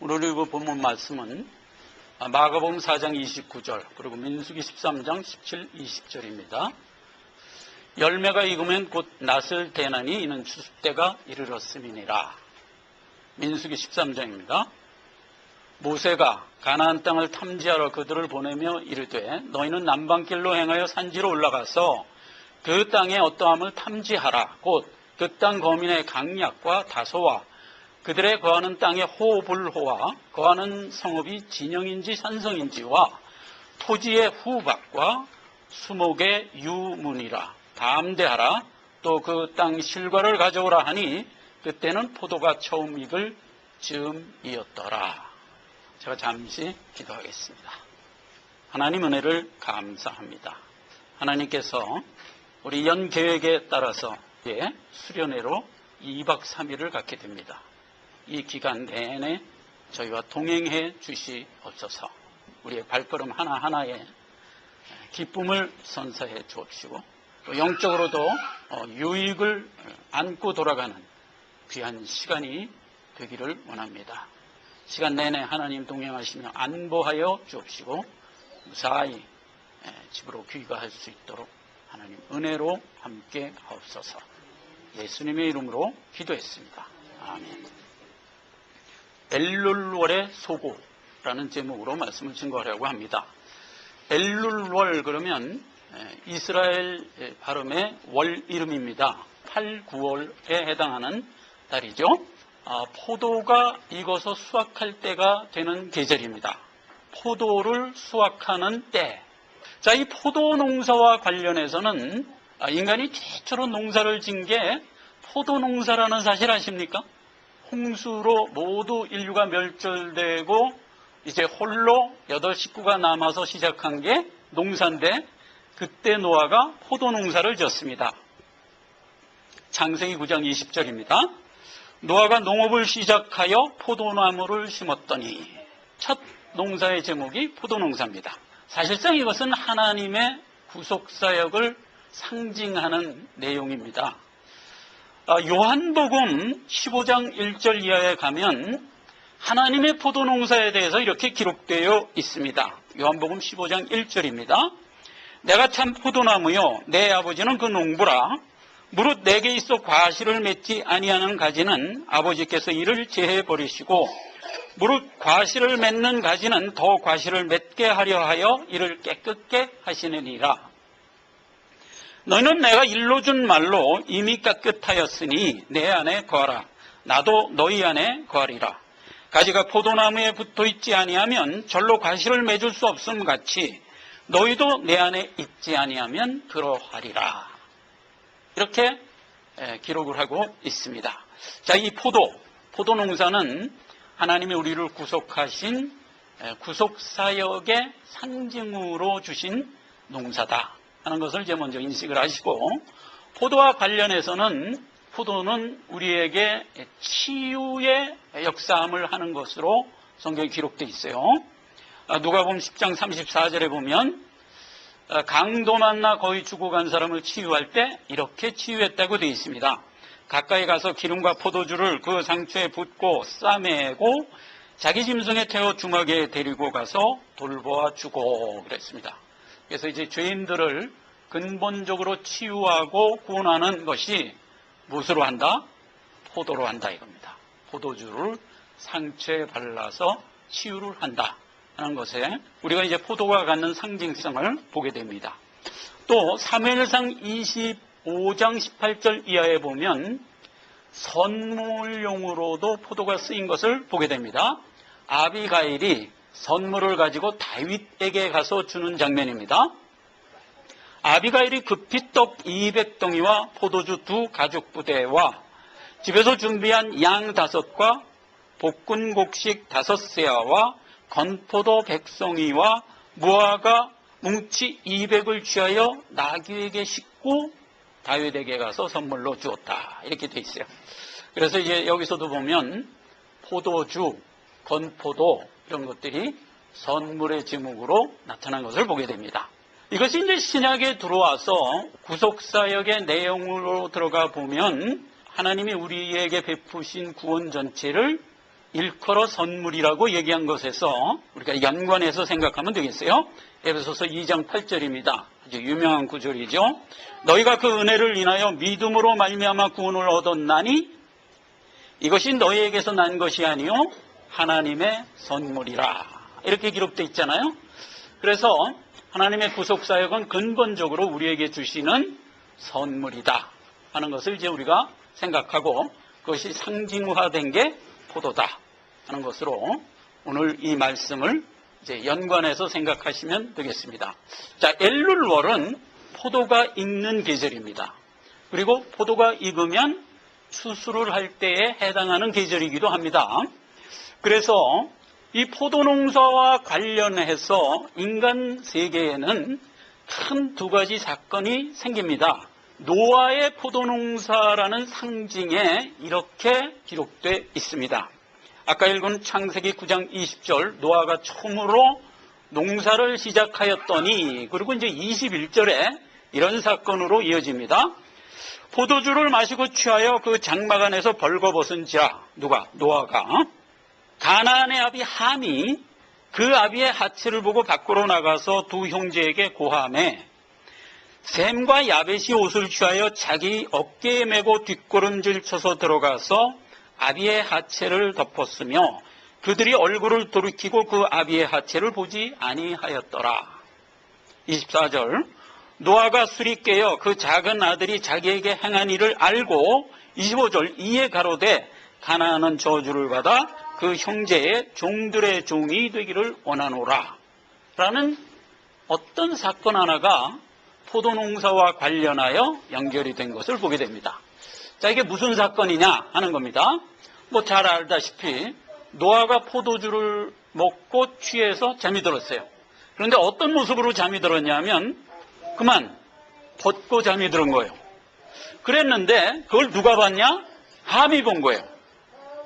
오늘 읽을 본문 말씀은 마가복음 4장 29절 그리고 민수기 13장 17, 20절입니다. 열매가 익으면 곧 낫을 대나니 이는 추수때가 이르렀음이니라. 민수기 13장입니다. 모세가 가나안 땅을 탐지하러 그들을 보내며 이르되 너희는 남방길로 행하여 산지로 올라가서 그 땅의 어떠함을 탐지하라. 곧 그 땅 거민의 강약과 다소와 그들의 거하는 땅의 호불호와 거하는 성읍이 진영인지 산성인지와 토지의 후박과 수목의 유문이라. 담대하라. 또 그 땅 실과를 가져오라 하니 그때는 포도가 처음 익을 즈음이었더라. 제가 잠시 기도하겠습니다. 하나님 은혜를 감사합니다. 하나님께서 우리 연 계획에 따라서 수련회로 2박 3일을 갖게 됩니다. 이 기간 내내 저희와 동행해 주시옵소서. 우리의 발걸음 하나하나에 기쁨을 선사해 주옵시고 또 영적으로도 유익을 안고 돌아가는 귀한 시간이 되기를 원합니다. 시간 내내 하나님 동행하시며 안보하여 주옵시고 무사히 집으로 귀가할 수 있도록 하나님 은혜로 함께 하옵소서. 예수님의 이름으로 기도했습니다. 아멘. 엘룰월의 소고라는 제목으로 말씀을 증거하려고 합니다. 엘룰월 그러면 이스라엘 발음의 월 이름입니다. 8, 9월에 해당하는 달이죠. 포도가 익어서 수확할 때가 되는 계절입니다. 포도를 수확하는 때. 자, 이 포도 농사와 관련해서는 인간이 최초로 농사를 진 게 포도 농사라는 사실 아십니까? 홍수로 모두 인류가 멸절되고 이제 홀로 8 식구가 남아서 시작한 게 농사인데 그때 노아가 포도 농사를 지었습니다. 창세기 9장 20절입니다. 노아가 농업을 시작하여 포도나무를 심었더니 첫 농사의 제목이 포도농사입니다. 사실상 이것은 하나님의 구속사역을 상징하는 내용입니다. 요한복음 15장 1절 이하에 가면 하나님의 포도농사에 대해서 이렇게 기록되어 있습니다. 요한복음 15장 1절입니다. 내가 참 포도나무요 내 아버지는 그 농부라. 무릇 내게 있어 과실을 맺지 아니하는 가지는 아버지께서 이를 제해버리시고 무릇 과실을 맺는 가지는 더 과실을 맺게 하려 하여 이를 깨끗게 하시느니라. 너희는 내가 일러준 말로 이미 깨끗하였으니 내 안에 거하라. 나도 너희 안에 거하리라. 가지가 포도나무에 붙어있지 아니하면 절로 과실을 맺을 수 없음 같이 너희도 내 안에 있지 아니하면 그러하리라. 이렇게 기록을 하고 있습니다. 자, 이 포도농사는 하나님이 우리를 구속하신 구속사역의 상징으로 주신 농사다 하는 것을 이제 먼저 인식을 하시고, 포도와 관련해서는 포도는 우리에게 치유의 역사함을 하는 것으로 성경에 기록되어 있어요. 누가복음 10장 34절에 보면 강도 만나 거의 죽어간 사람을 치유할 때 이렇게 치유했다고 되어 있습니다. 가까이 가서 기름과 포도주를 그 상처에 붓고 싸매고 자기 짐승에 태워 중하게 데리고 가서 돌보아 주고 그랬습니다. 그래서 이제 죄인들을 근본적으로 치유하고 구원하는 것이 무엇으로 한다? 포도로 한다 이겁니다. 포도주를 상처에 발라서 치유를 한다 하는 것에 우리가 이제 포도가 갖는 상징성을 보게 됩니다. 또 사무엘상 25장 18절 이하에 보면 선물용으로도 포도가 쓰인 것을 보게 됩니다. 아비가일이 선물을 가지고 다윗에게 가서 주는 장면입니다. 아비가일이 급히 떡 200덩이와 포도주 2 가죽부대와 집에서 준비한 양 5과 볶은 곡식 5세아와 건포도 100송이와 무화과 뭉치 200을 취하여 나귀에게 싣고 다윗에게 가서 선물로 주었다. 이렇게 돼 있어요. 그래서 이제 여기서도 보면 포도주, 건포도 이런 것들이 선물의 제목으로 나타난 것을 보게 됩니다. 이것이 이제 신약에 들어와서 구속사역의 내용으로 들어가 보면 하나님이 우리에게 베푸신 구원 전체를 일컬어 선물이라고 얘기한 것에서 우리가 연관해서 생각하면 되겠어요. 에베소서 2장 8절입니다. 아주 유명한 구절이죠. 너희가 그 은혜를 인하여 믿음으로 말미암아 구원을 얻었나니 이것이 너희에게서 난 것이 아니요 하나님의 선물이라. 이렇게 기록되어 있잖아요. 그래서 하나님의 구속사역은 근본적으로 우리에게 주시는 선물이다 하는 것을 이제 우리가 생각하고 그것이 상징화된 게 포도다 하는 것으로 오늘 이 말씀을 이제 연관해서 생각하시면 되겠습니다. 자, 엘룰월은 포도가 익는 계절입니다. 그리고 포도가 익으면 추수를 할 때에 해당하는 계절이기도 합니다. 그래서 이 포도농사와 관련해서 인간 세계에는 큰 두 가지 사건이 생깁니다. 노아의 포도농사라는 상징에 이렇게 기록되어 있습니다. 아까 읽은 창세기 9장 20절 노아가 처음으로 농사를 시작하였더니 그리고 이제 21절에 이런 사건으로 이어집니다. 포도주를 마시고 취하여 그 장막 안에서 벌거벗은지라. 누가? 노아가. 가나안의 아비 함이 그 아비의 하체를 보고 밖으로 나가서 두 형제에게 고하매 셈과 야벳이 옷을 취하여 자기 어깨에 메고 뒷걸음질 쳐서 들어가서 아비의 하체를 덮었으며 그들이 얼굴을 돌이키고 그 아비의 하체를 보지 아니하였더라. 24절 노아가 술이 깨어 그 작은 아들이 자기에게 행한 일을 알고 25절 이에 가로되 가나안은 저주를 받아 그 형제의 종들의 종이 되기를 원하노라 라는 어떤 사건 하나가 포도농사와 관련하여 연결이 된 것을 보게 됩니다. 자, 이게 무슨 사건이냐 하는 겁니다. 뭐 잘 알다시피 노아가 포도주를 먹고 취해서 잠이 들었어요. 그런데 어떤 모습으로 잠이 들었냐면 그만 벗고 잠이 들은 거예요. 그랬는데 그걸 누가 봤냐? 함이 본 거예요.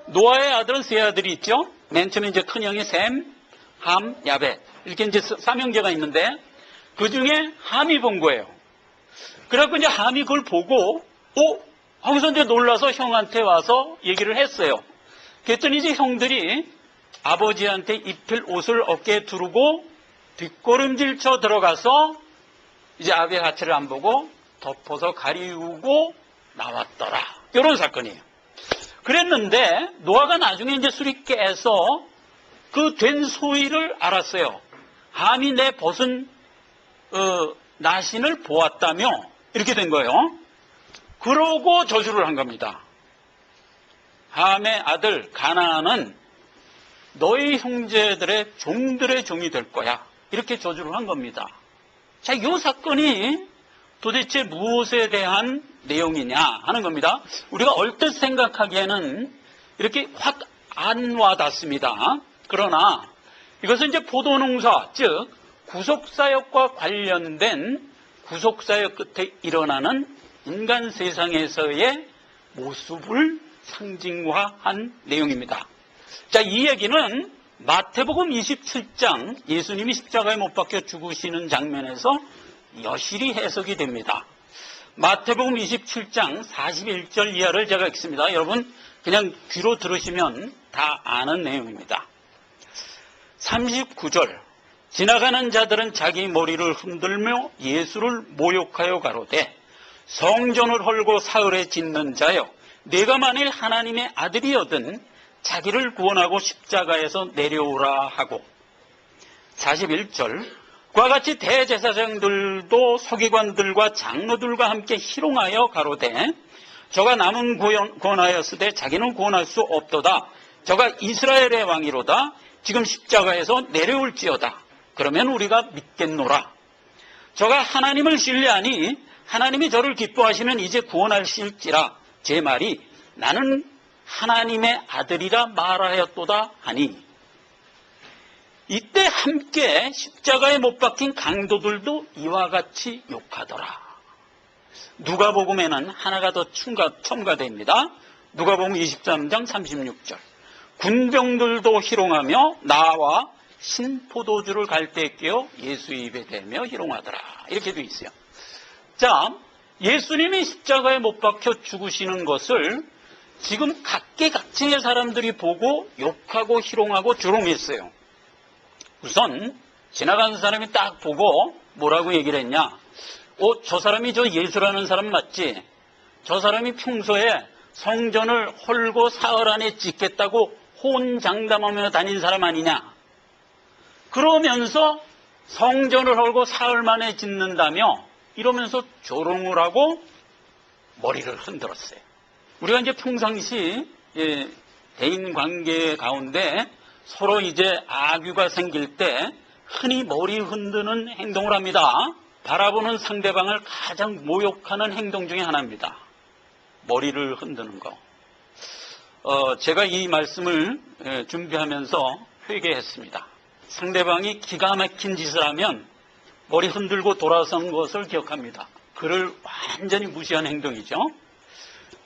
노아의 아들은 세 아들이 있죠. 맨 처음에 이제 큰형이 셈, 함, 야벳 이렇게 이제 삼형제가 있는데 그 중에 함이 본 거예요. 그래갖고 이제 함이 그걸 보고 하고서 이제 놀라서 형한테 와서 얘기를 했어요. 그랬더니 이제 형들이 아버지한테 입힐 옷을 어깨에 두르고 뒷걸음질 쳐 들어가서 이제 아비의 하체를 안 보고 덮어서 가리우고 나왔더라. 이런 사건이에요. 그랬는데 노아가 나중에 이제 술이 깨서 그 된 소위를 알았어요. 함이 내 벗은 나신을 보았다며 이렇게 된 거예요. 그러고 저주를 한 겁니다. 함의 아들 가나안은 너희 형제들의 종들의 종이 될 거야. 이렇게 저주를 한 겁니다. 자, 이 사건이 도대체 무엇에 대한 내용이냐 하는 겁니다. 우리가 얼뜻 생각하기에는 이렇게 확 안 와닿습니다. 그러나 이것은 이제 포도농사, 즉 구속사역과 관련된 구속사역 끝에 일어나는 인간 세상에서의 모습을 상징화한 내용입니다. 자, 이 얘기는 마태복음 27장 예수님이 십자가에 못 박혀 죽으시는 장면에서 여실히 해석이 됩니다. 마태복음 27장 41절 이하를 제가 읽습니다. 여러분 그냥 귀로 들으시면 다 아는 내용입니다. 39절 지나가는 자들은 자기 머리를 흔들며 예수를 모욕하여 가로되 성전을 헐고 사흘에 짓는 자여 네가 만일 하나님의 아들이거든 자기를 구원하고 십자가에서 내려오라 하고 41절 그와 같이 대제사장들도 서기관들과 장로들과 함께 희롱하여 가로되 저가 남은 구원하였으되 자기는 구원할 수 없도다. 저가 이스라엘의 왕이로다. 지금 십자가에서 내려올지어다. 그러면 우리가 믿겠노라. 저가 하나님을 신뢰하니 하나님이 저를 기뻐하시면 이제 구원하실지라. 제 말이 나는 하나님의 아들이라 말하였도다 하니 이때 함께 십자가에 못 박힌 강도들도 이와 같이 욕하더라. 누가복음에는 하나가 더 첨가됩니다. 누가복음 23장 36절 군병들도 희롱하며 나와 신포도주를 갈대에 끼어 예수 입에 대며 희롱하더라. 이렇게 돼 있어요. 자, 예수님이 십자가에 못 박혀 죽으시는 것을 지금 각계각층의 사람들이 보고 욕하고 희롱하고 조롱했어요. 우선 지나가는 사람이 딱 보고 뭐라고 얘기를 했냐? 저 사람이 저 예수라는 사람 맞지? 저 사람이 평소에 성전을 헐고 사흘 안에 짓겠다고 호언장담하며 다닌 사람 아니냐? 그러면서 성전을 헐고 사흘 만에 짓는다며 이러면서 조롱을 하고 머리를 흔들었어요. 우리가 이제 평상시 대인 관계 가운데 서로 이제 악유가 생길 때 흔히 머리 흔드는 행동을 합니다. 바라보는 상대방을 가장 모욕하는 행동 중에 하나입니다. 머리를 흔드는 거. 제가 이 말씀을 준비하면서 회개했습니다. 상대방이 기가 막힌 짓을 하면 머리 흔들고 돌아선 것을 기억합니다. 그를 완전히 무시한 행동이죠.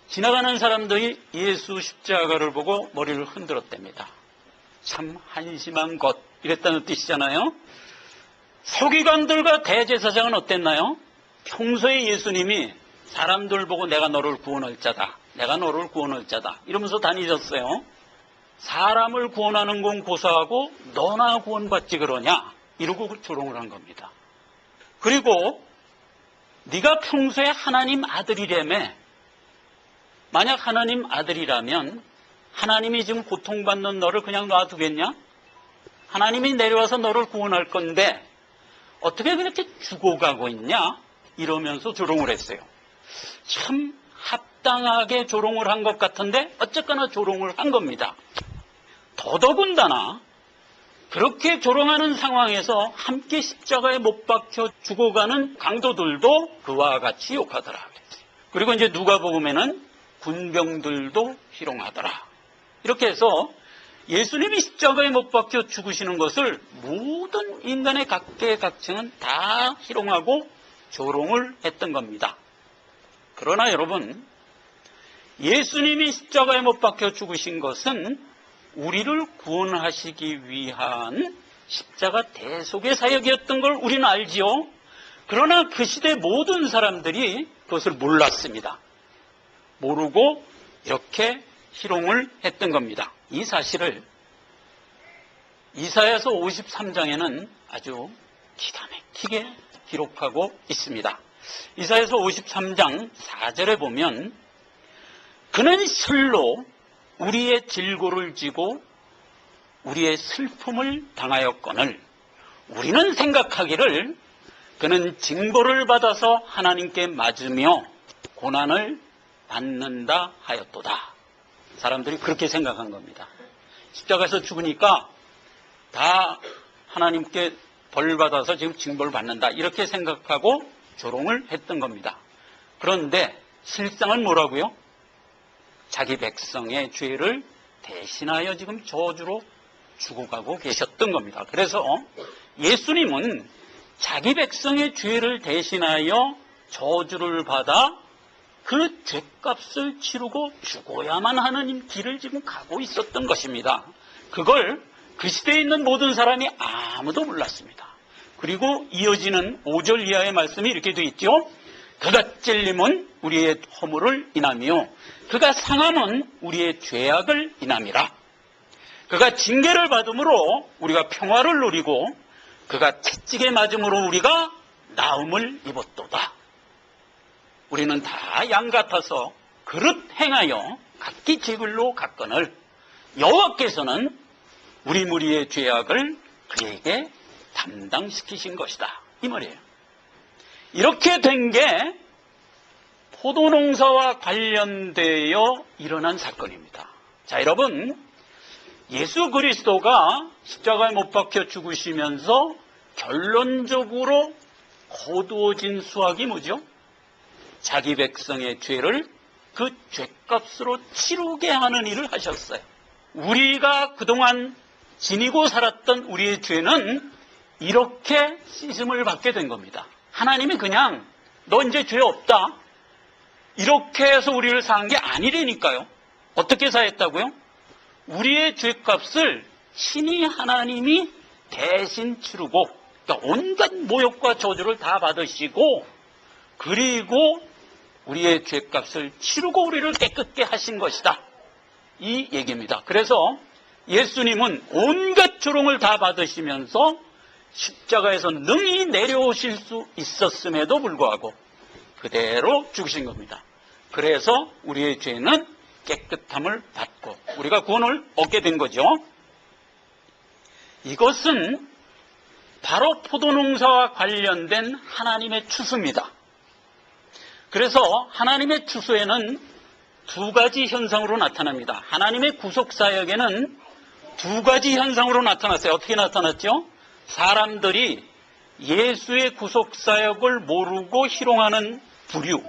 지나가는 사람들이 예수 십자가를 보고 머리를 흔들었답니다. 참 한심한 것, 이랬다는 뜻이잖아요. 서기관들과 대제사장은 어땠나요? 평소에 예수님이 사람들 보고 내가 너를 구원할 자다, 내가 너를 구원할 자다 이러면서 다니셨어요. 사람을 구원하는 건 고사하고 너나 구원받지 그러냐 이러고 조롱을 한 겁니다. 그리고 네가 평소에 하나님 아들이라며, 만약 하나님 아들이라면 하나님이 지금 고통받는 너를 그냥 놔두겠냐? 하나님이 내려와서 너를 구원할 건데 어떻게 그렇게 죽어가고 있냐? 이러면서 조롱을 했어요. 참 합당하게 조롱을 한 것 같은데 어쨌거나 조롱을 한 겁니다. 더더군다나 그렇게 조롱하는 상황에서 함께 십자가에 못 박혀 죽어가는 강도들도 그와 같이 욕하더라. 그리고 이제 누가복음에는 군병들도 희롱하더라. 이렇게 해서 예수님이 십자가에 못 박혀 죽으시는 것을 모든 인간의 각계각층은 다 희롱하고 조롱을 했던 겁니다. 그러나 여러분, 예수님이 십자가에 못 박혀 죽으신 것은 우리를 구원하시기 위한 십자가 대속의 사역이었던 걸 우리는 알지요. 그러나 그 시대 모든 사람들이 그것을 몰랐습니다. 모르고 이렇게 희롱을 했던 겁니다. 이 사실을 이사야서 53장에는 아주 기가 막히게 기록하고 있습니다. 이사야서 53장 4절에 보면 그는 실로 우리의 질고를 지고 우리의 슬픔을 당하였거늘 우리는 생각하기를 그는 징벌을 받아서 하나님께 맞으며 고난을 받는다 하였도다. 사람들이 그렇게 생각한 겁니다. 십자가에서 죽으니까 다 하나님께 벌 받아서 지금 징벌을 받는다 이렇게 생각하고 조롱을 했던 겁니다. 그런데 실상은 뭐라고요? 자기 백성의 죄를 대신하여 지금 저주로 죽어가고 계셨던 겁니다. 그래서 예수님은 자기 백성의 죄를 대신하여 저주를 받아 그 죄값을 치르고 죽어야만 하는 길을 지금 가고 있었던 것입니다. 그걸 그 시대에 있는 모든 사람이 아무도 몰랐습니다. 그리고 이어지는 5절 이하의 말씀이 이렇게 되어 있죠. 그가 찔림은 우리의 허물을 인하며 그가 상함은 우리의 죄악을 인함이라. 그가 징계를 받음으로 우리가 평화를 누리고 그가 채찍에 맞음으로 우리가 나음을 입었도다. 우리는 다 양 같아서 그릇 행하여 각기 제 길로 갔거늘 여호와께서는 우리 무리의 죄악을 그에게 담당시키신 것이다. 이 말이에요. 이렇게 된 게 포도농사와 관련되어 일어난 사건입니다. 자, 여러분, 예수 그리스도가 십자가에 못 박혀 죽으시면서 결론적으로 거두어진 수확이 뭐죠? 자기 백성의 죄를 그 죄값으로 치르게 하는 일을 하셨어요. 우리가 그동안 지니고 살았던 우리의 죄는 이렇게 씻음을 받게 된 겁니다. 하나님이 그냥 너 이제 죄 없다 이렇게 해서 우리를 사한 게 아니라니까요. 어떻게 사했다고요? 우리의 죄값을 신이 하나님이 대신 치르고, 그러니까 온갖 모욕과 저주를 다 받으시고, 그리고 우리의 죄값을 치르고 우리를 깨끗게 하신 것이다. 이 얘기입니다. 그래서 예수님은 온갖 조롱을 다 받으시면서 십자가에서 능히 내려오실 수 있었음에도 불구하고 그대로 죽으신 겁니다. 그래서 우리의 죄는 깨끗함을 받고 우리가 구원을 얻게 된 거죠. 이것은 바로 포도농사와 관련된 하나님의 추수입니다. 그래서 하나님의 추수에는 두 가지 현상으로 나타납니다. 하나님의 구속사역에는 두 가지 현상으로 나타났어요. 어떻게 나타났죠? 사람들이 예수의 구속사역을 모르고 희롱하는 부류,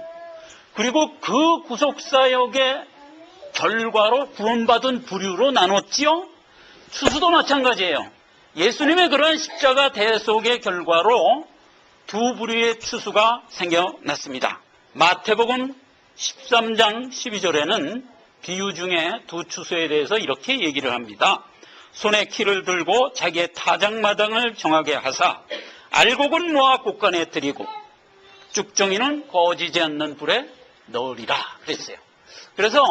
그리고 그 구속사역의 결과로 구원받은 부류로 나눴지요. 추수도 마찬가지예요. 예수님의 그러한 십자가 대속의 결과로 두 부류의 추수가 생겨났습니다. 마태복음 13장 12절에는 비유 중에 두 추수에 대해서 이렇게 얘기를 합니다. 손에 키를 들고 자기의 타작마당을 정하게 하사 알곡은 모아 곳간에 들이고 쭉정이는 꺼지지 않는 불에 넣으리라 그랬어요. 그래서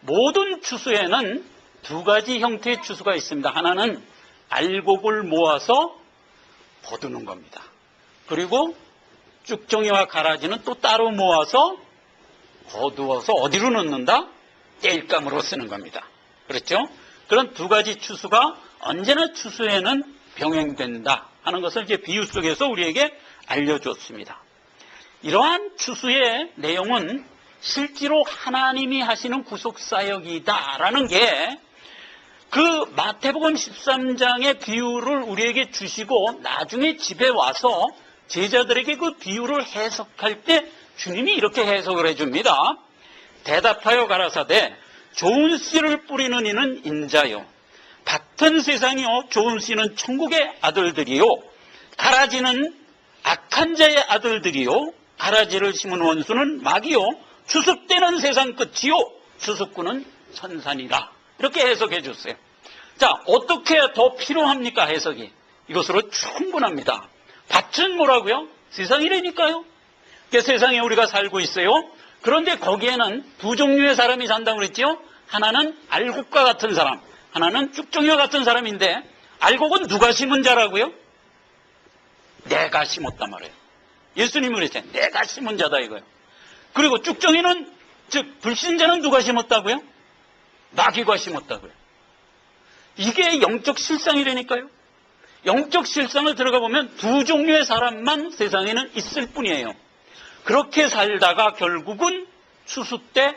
모든 추수에는 두 가지 형태의 추수가 있습니다. 하나는 알곡을 모아서 거두는 겁니다. 그리고 쭉정이와 가라지는 또 따로 모아서 거두어서 어디로 넣는다? 땔감으로 쓰는 겁니다. 그렇죠? 그런 두 가지 추수가 언제나 추수에는 병행된다 하는 것을 이제 비유 속에서 우리에게 알려줬습니다. 이러한 추수의 내용은 실제로 하나님이 하시는 구속사역이다라는 게 그 마태복음 13장의 비유를 우리에게 주시고 나중에 집에 와서 제자들에게 그 비유를 해석할 때 주님이 이렇게 해석을 해줍니다. 대답하여 가라사대 좋은 씨를 뿌리는 이는 인자요 같은 세상이요 좋은 씨는 천국의 아들들이요 가라지는 악한 자의 아들들이요 가라지를 심은 원수는 마귀요 추습되는 세상 끝이요 추습꾼은 천산이라. 이렇게 해석해 줬어요. 자, 어떻게 더 필요합니까? 해석이. 이것으로 충분합니다. 밭은 뭐라고요? 세상이라니까요. 세상에 우리가 살고 있어요. 그런데 거기에는 두 종류의 사람이 산다고 그랬죠. 하나는 알곡과 같은 사람, 하나는 쭉정이와 같은 사람인데 알곡은 누가 심은 자라고요? 내가 심었단 말이에요. 예수님이 그랬잖아요. 내가 심은 자다 이거예요. 그리고 쭉정이는 즉 불신자는 누가 심었다고요? 마귀가 심었다고요. 이게 영적 실상이라니까요. 영적 실상을 들어가 보면 두 종류의 사람만 세상에는 있을 뿐이에요. 그렇게 살다가 결국은 추수 때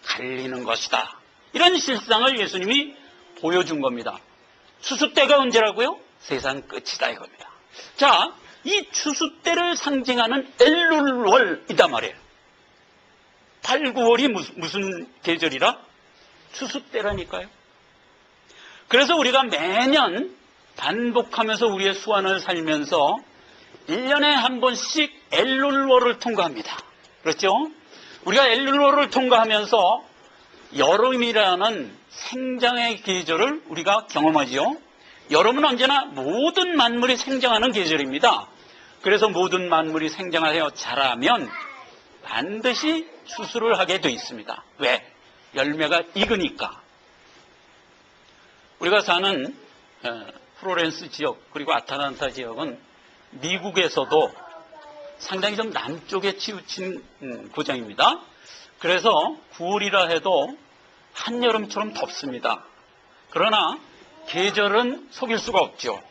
갈리는 것이다. 이런 실상을 예수님이 보여준 겁니다. 추수 때가 언제라고요? 세상 끝이다 이겁니다. 자, 이 추수 때를 상징하는 엘룰월이단 말이에요. 8, 9월이 무슨 계절이라? 추수 때라니까요. 그래서 우리가 매년 반복하면서 우리의 수완을 살면서 1년에 한 번씩 엘룰월을 통과합니다. 그렇죠? 우리가 엘룰월을 통과하면서 여름이라는 생장의 계절을 우리가 경험하죠. 여름은 언제나 모든 만물이 생장하는 계절입니다. 그래서 모든 만물이 생장하여 자라면 반드시 추수를 하게 돼 있습니다. 왜? 열매가 익으니까. 우리가 사는 플로렌스 지역 그리고 아탈란타 지역은 미국에서도 상당히 좀 남쪽에 치우친 고장입니다. 그래서 9월이라 해도 한여름처럼 덥습니다. 그러나 계절은 속일 수가 없죠.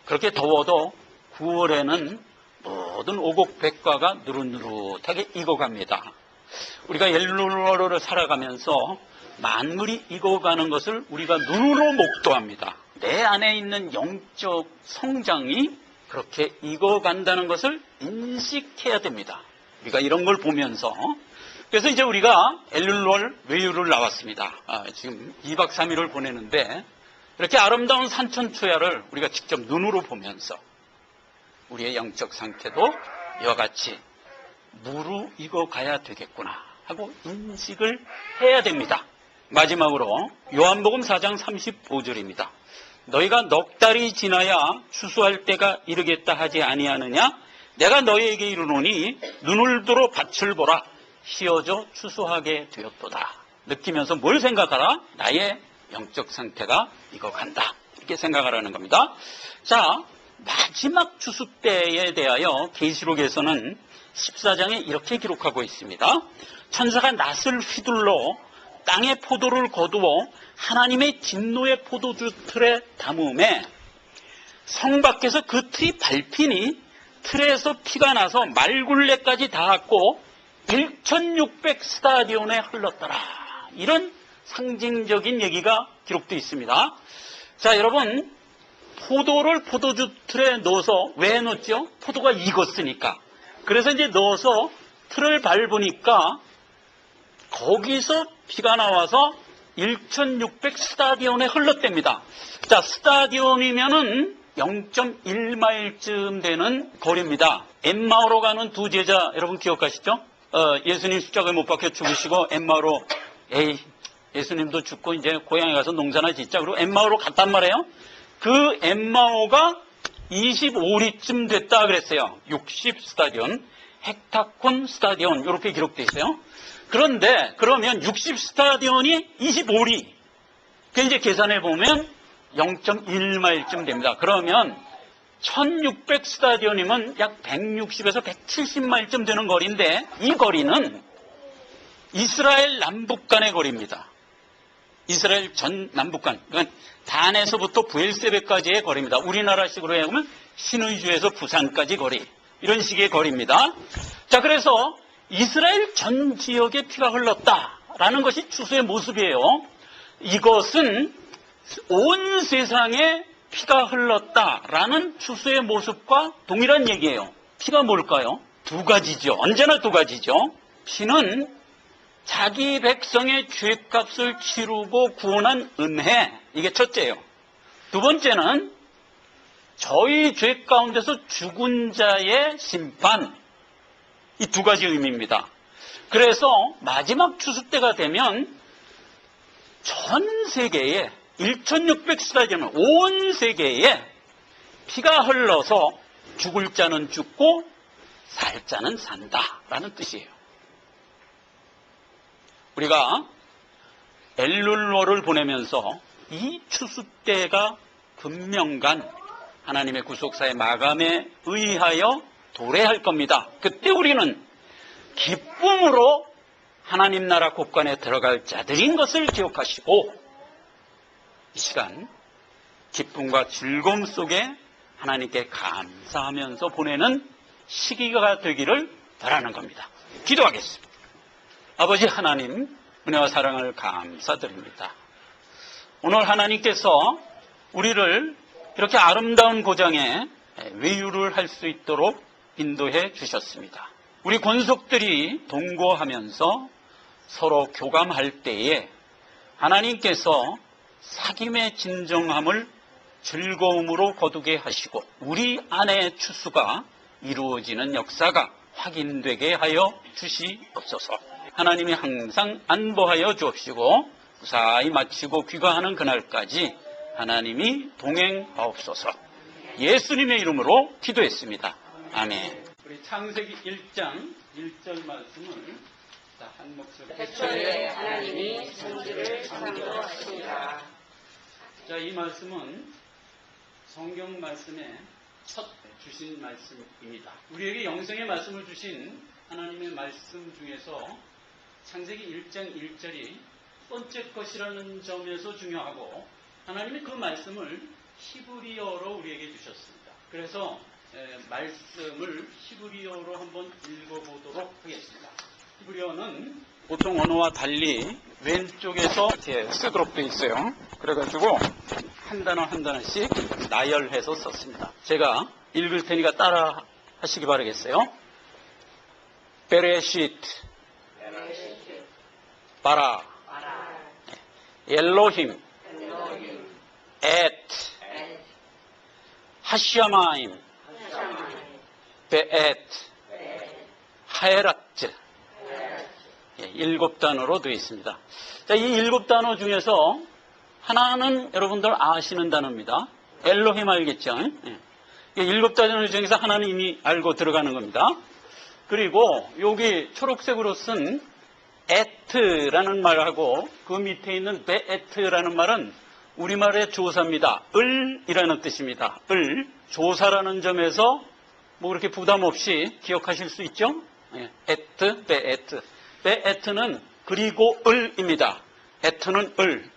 그렇게 더워도 9월에는 모든 오곡백과가 누릇누릇하게 익어갑니다. 우리가 엘룰월을 살아가면서 만물이 익어가는 것을 우리가 눈으로 목도합니다. 내 안에 있는 영적 성장이 그렇게 익어간다는 것을 인식해야 됩니다. 우리가 이런 걸 보면서 그래서 이제 우리가 엘룰월 외유를 나왔습니다. 지금 2박 3일을 보내는데 이렇게 아름다운 산천초야를 우리가 직접 눈으로 보면서 우리의 영적 상태도 이와 같이 무르익어가야 되겠구나 하고 인식을 해야 됩니다. 마지막으로 요한복음 4장 35절입니다. 너희가 넉 달이 지나야 추수할 때가 이르겠다 하지 아니하느냐? 내가 너희에게 이르노니 눈을 들어 밭을 보라. 휘어져 추수하게 되었도다. 느끼면서 뭘 생각하라? 나의 영적 상태가 익어간다. 이렇게 생각하라는 겁니다. 자, 마지막 추수 때에 대하여 계시록에서는 14장에 이렇게 기록하고 있습니다. 천사가 낫을 휘둘러 땅의 포도를 거두어 하나님의 진노의 포도주 틀에 담음에 성 밖에서 그 틀이 밟히니 틀에서 피가 나서 말굴레까지 닿았고 1600 스타디온에 흘렀더라. 이런 상징적인 얘기가 기록되어 있습니다. 자, 여러분, 포도를 포도주 틀에 넣어서 왜 넣었죠? 포도가 익었으니까. 그래서 이제 넣어서 틀을 밟으니까 거기서 피가 나와서 1600 스타디온에 흘렀답니다. 자, 스타디온이면은 0.1마일쯤 되는 거리입니다. 엠마오로 가는 두 제자 여러분 기억하시죠? 예수님 십자가에 못 박혀 죽으시고 엠마오로 예수님도 죽고 이제 고향에 가서 농사나 짓자. 그리고 엠마오로 갔단 말이에요. 그 엠마오가 25리쯤 됐다 그랬어요. 60 스타디온, 헥타콘 스타디온 이렇게 기록되어 있어요. 그런데 그러면 60 스타디온이 25리. 그 이제 계산해 보면 0.1마일쯤 됩니다. 그러면 1600 스타디온이면 약 160에서 170마일쯤 되는 거리인데 이 거리는 이스라엘 남북 간의 거리입니다. 이스라엘 전 남북 간. 그러니까 단에서부터 부엘세베까지의 거리입니다. 우리나라식으로 해보면 신의주에서 부산까지 거리. 이런 식의 거리입니다. 자, 그래서 이스라엘 전 지역에 피가 흘렀다라는 것이 추수의 모습이에요. 이것은 온 세상에 피가 흘렀다라는 추수의 모습과 동일한 얘기예요. 피가 뭘까요? 두 가지죠. 언제나 두 가지죠. 피는 자기 백성의 죄값을 치르고 구원한 은혜. 이게 첫째예요. 두 번째는 저희 죄 가운데서 죽은 자의 심판. 이 두 가지 의미입니다. 그래서 마지막 추수 때가 되면 전 세계에 1600 스타디움, 온 세계에 피가 흘러서 죽을 자는 죽고 살 자는 산다라는 뜻이에요. 우리가 엘룰월을 보내면서 이 추수 때가 금명간 하나님의 구속사의 마감에 의하여 도래할 겁니다. 그때 우리는 기쁨으로 하나님 나라 곳간에 들어갈 자들인 것을 기억하시고 이 시간 기쁨과 즐거움 속에 하나님께 감사하면서 보내는 시기가 되기를 바라는 겁니다. 기도하겠습니다. 아버지 하나님, 은혜와 사랑을 감사드립니다. 오늘 하나님께서 우리를 이렇게 아름다운 고장에 외유를 할 수 있도록 인도해 주셨습니다. 우리 권속들이 동거하면서 서로 교감할 때에 하나님께서 사귐의 진정함을 즐거움으로 거두게 하시고 우리 안의 추수가 이루어지는 역사가 확인되게 하여 주시옵소서. 하나님이 항상 안보하여 주옵시고 무사히 마치고 귀가하는 그날까지 하나님이 동행하옵소서. 예수님의 이름으로 기도했습니다. 아멘. 우리 창세기 1장 1절 말씀을 한 목소리로 태초에 하나님이 천지를 창조하시니라. 자, 이 말씀은 성경 말씀에 첫 주신 말씀입니다. 우리에게 영생의 말씀을 주신 하나님의 말씀 중에서 창세기 1장 1절이 번째 것이라는 점에서 중요하고 하나님이 그 말씀을 히브리어로 우리에게 주셨습니다. 그래서 말씀을 히브리어로 한번 읽어보도록 하겠습니다. 히브리어는 보통 언어와 달리 왼쪽에서 이렇게 쓰도록 되어 있어요. 그래가지고 한 단어 한 단어씩 나열해서 썼습니다. 제가 읽을 테니까 따라 하시기 바라겠어요. 베레시트, 바라, 엘로힘, 엣, 하시아마임, 베엣, 하에라트. 7단어로 되어 있습니다. 자, 이 7단어 중에서 하나는 여러분들 아시는 단어입니다. 엘로힘 알겠죠? 7단어 중에서 하나는 이미 알고 들어가는 겁니다. 그리고 여기 초록색으로 쓴 at라는 말하고 그 밑에 있는 beat라는 말은 우리말의 조사입니다. 을이라는 뜻입니다. 조사라는 점에서 뭐 그렇게 부담 없이 기억하실 수 있죠? at, beat. beat는 그리고 을입니다. at는 을.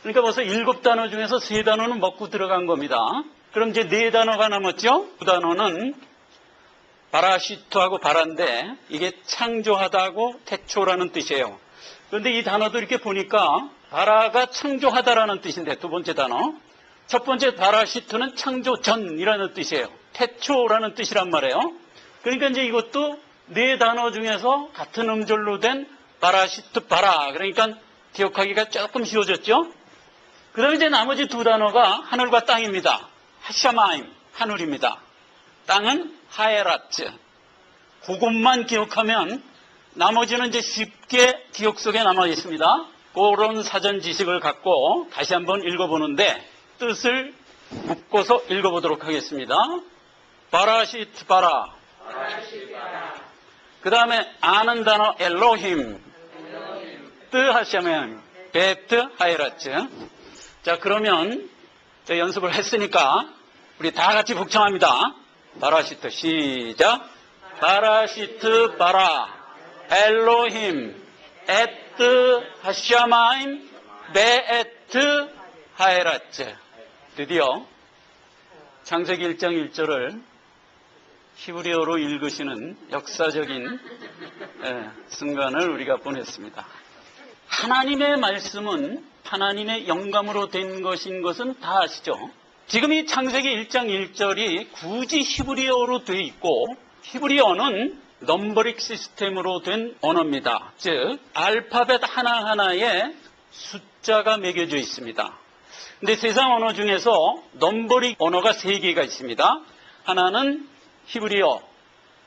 그러니까 벌써 7단어 중에서 3단어는 먹고 들어간 겁니다. 그럼 이제 4단어가 남았죠? 2단어는 바라시트하고 바라인데 이게 창조하다고 태초라는 뜻이에요. 그런데 이 단어도 이렇게 보니까 바라가 창조하다라는 뜻인데 두 번째 단어. 첫 번째 바라시트는 창조 전이라는 뜻이에요. 태초라는 뜻이란 말이에요. 그러니까 이제 이것도 4단어 중에서 같은 음절로 된 바라시트 바라. 그러니까 기억하기가 조금 쉬워졌죠? 그 다음에 이제 나머지 2단어가 하늘과 땅입니다. 하샤마임, 하늘입니다. 땅은 하에라츠. 그것만 기억하면 나머지는 이제 쉽게 기억 속에 남아 있습니다. 그런 사전 지식을 갖고 다시 한번 읽어보는데 뜻을 묶어서 읽어보도록 하겠습니다. 바라시트 바라. 그 다음에 아는 단어 엘로힘. 뜨하샤면 베트 하에라츠. 자, 그러면 연습을 했으니까 우리 다 같이 복창합니다. 바라시트 시작. 바라시트 바라 엘로힘 에트 하샤마임 베에트 하에라츠. 드디어 창세기 1장 1절을 히브리어로 읽으시는 역사적인 순간을 우리가 보냈습니다. 하나님의 말씀은 하나님의 영감으로 된 것인 것은 다 아시죠? 지금 이 창세기 1장 1절이 굳이 히브리어로 되어 있고 히브리어는 넘버릭 시스템으로 된 언어입니다. 즉 알파벳 하나하나에 숫자가 매겨져 있습니다. 근데 세상 언어 중에서 넘버릭 언어가 3개가 있습니다. 하나는 히브리어,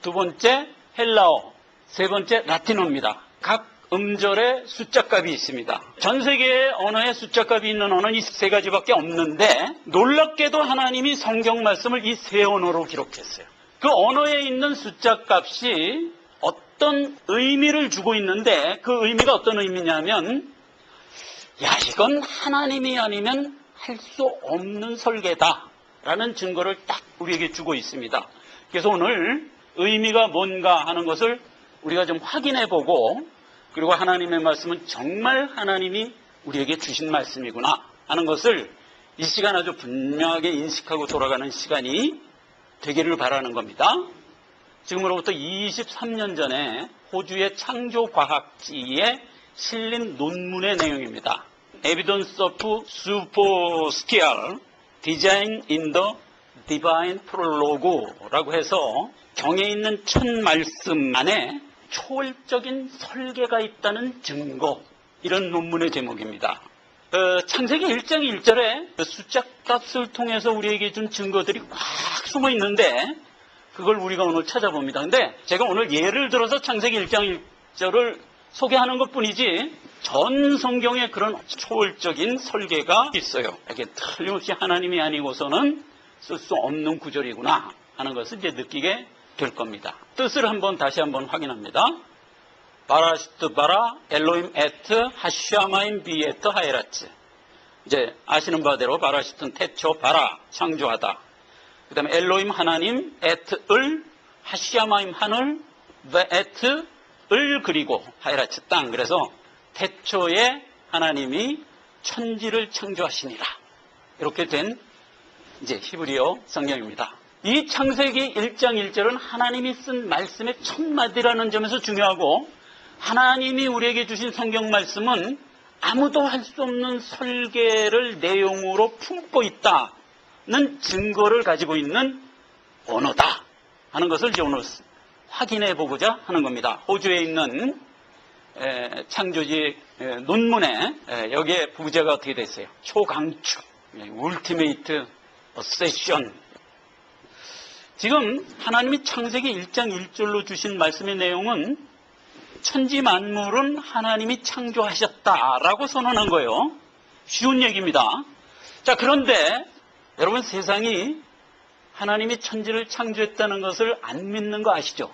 두 번째 헬라어, 세 번째 라틴어입니다. 각 음절에 숫자값이 있습니다. 전 세계의 언어에 숫자값이 있는 언어는 이 3가지밖에 없는데 놀랍게도 하나님이 성경 말씀을 이 3 언어로 기록했어요. 그 언어에 있는 숫자값이 어떤 의미를 주고 있는데 그 의미가 어떤 의미냐면 이건 하나님이 아니면 할 수 없는 설계다라는 증거를 딱 우리에게 주고 있습니다. 그래서 오늘 의미가 뭔가 하는 것을 우리가 좀 확인해보고 그리고 하나님의 말씀은 정말 하나님이 우리에게 주신 말씀이구나 하는 것을 이 시간 아주 분명하게 인식하고 돌아가는 시간이 되기를 바라는 겁니다. 지금으로부터 23년 전에 호주의 창조과학지에 실린 논문의 내용입니다. Evidence of Superstial Design in the Divine Prologue라고 해서 경에 있는 첫 말씀 안에 초월적인 설계가 있다는 증거, 이런 논문의 제목입니다. 창세기 1장 1절에 숫자 값을 통해서 우리에게 준 증거들이 꽉 숨어 있는데 그걸 우리가 오늘 찾아봅니다. 근데 제가 오늘 예를 들어서 창세기 1장 1절을 소개하는 것뿐이지 전 성경에 그런 초월적인 설계가 있어요. 이게 틀림없이 하나님이 아니고서는 쓸 수 없는 구절이구나 하는 것을 이제 느끼게 될 겁니다. 뜻을 다시 한번 확인합니다. 바라시트 바라 엘로임 에트 하샤마임 비에트 하에라츠. 이제 아시는 바대로 바라시트는 태초 바라 창조하다. 그 다음에 엘로임 하나님, 에트 을, 하샤마임 하늘, 베에트 을 그리고 하에라츠 땅. 그래서 태초에 하나님이 천지를 창조하시니라. 이렇게 된 이제 히브리어 성경입니다. 이 창세기 1장 1절은 하나님이 쓴 말씀의 첫 마디라는 점에서 중요하고 하나님이 우리에게 주신 성경 말씀은 아무도 할 수 없는 설계를 내용으로 품고 있다는 증거를 가지고 있는 언어다 하는 것을 이제 오늘 확인해 보고자 하는 겁니다. 호주에 있는 창조지 논문에 여기에 부제가 어떻게 됐어요? 초강축, 울티메이트 어세션. 지금 하나님이 창세기 1장 1절로 주신 말씀의 내용은 천지 만물은 하나님이 창조하셨다라고 선언한 거예요. 쉬운 얘기입니다. 자, 그런데 여러분 세상이 하나님이 천지를 창조했다는 것을 안 믿는 거 아시죠?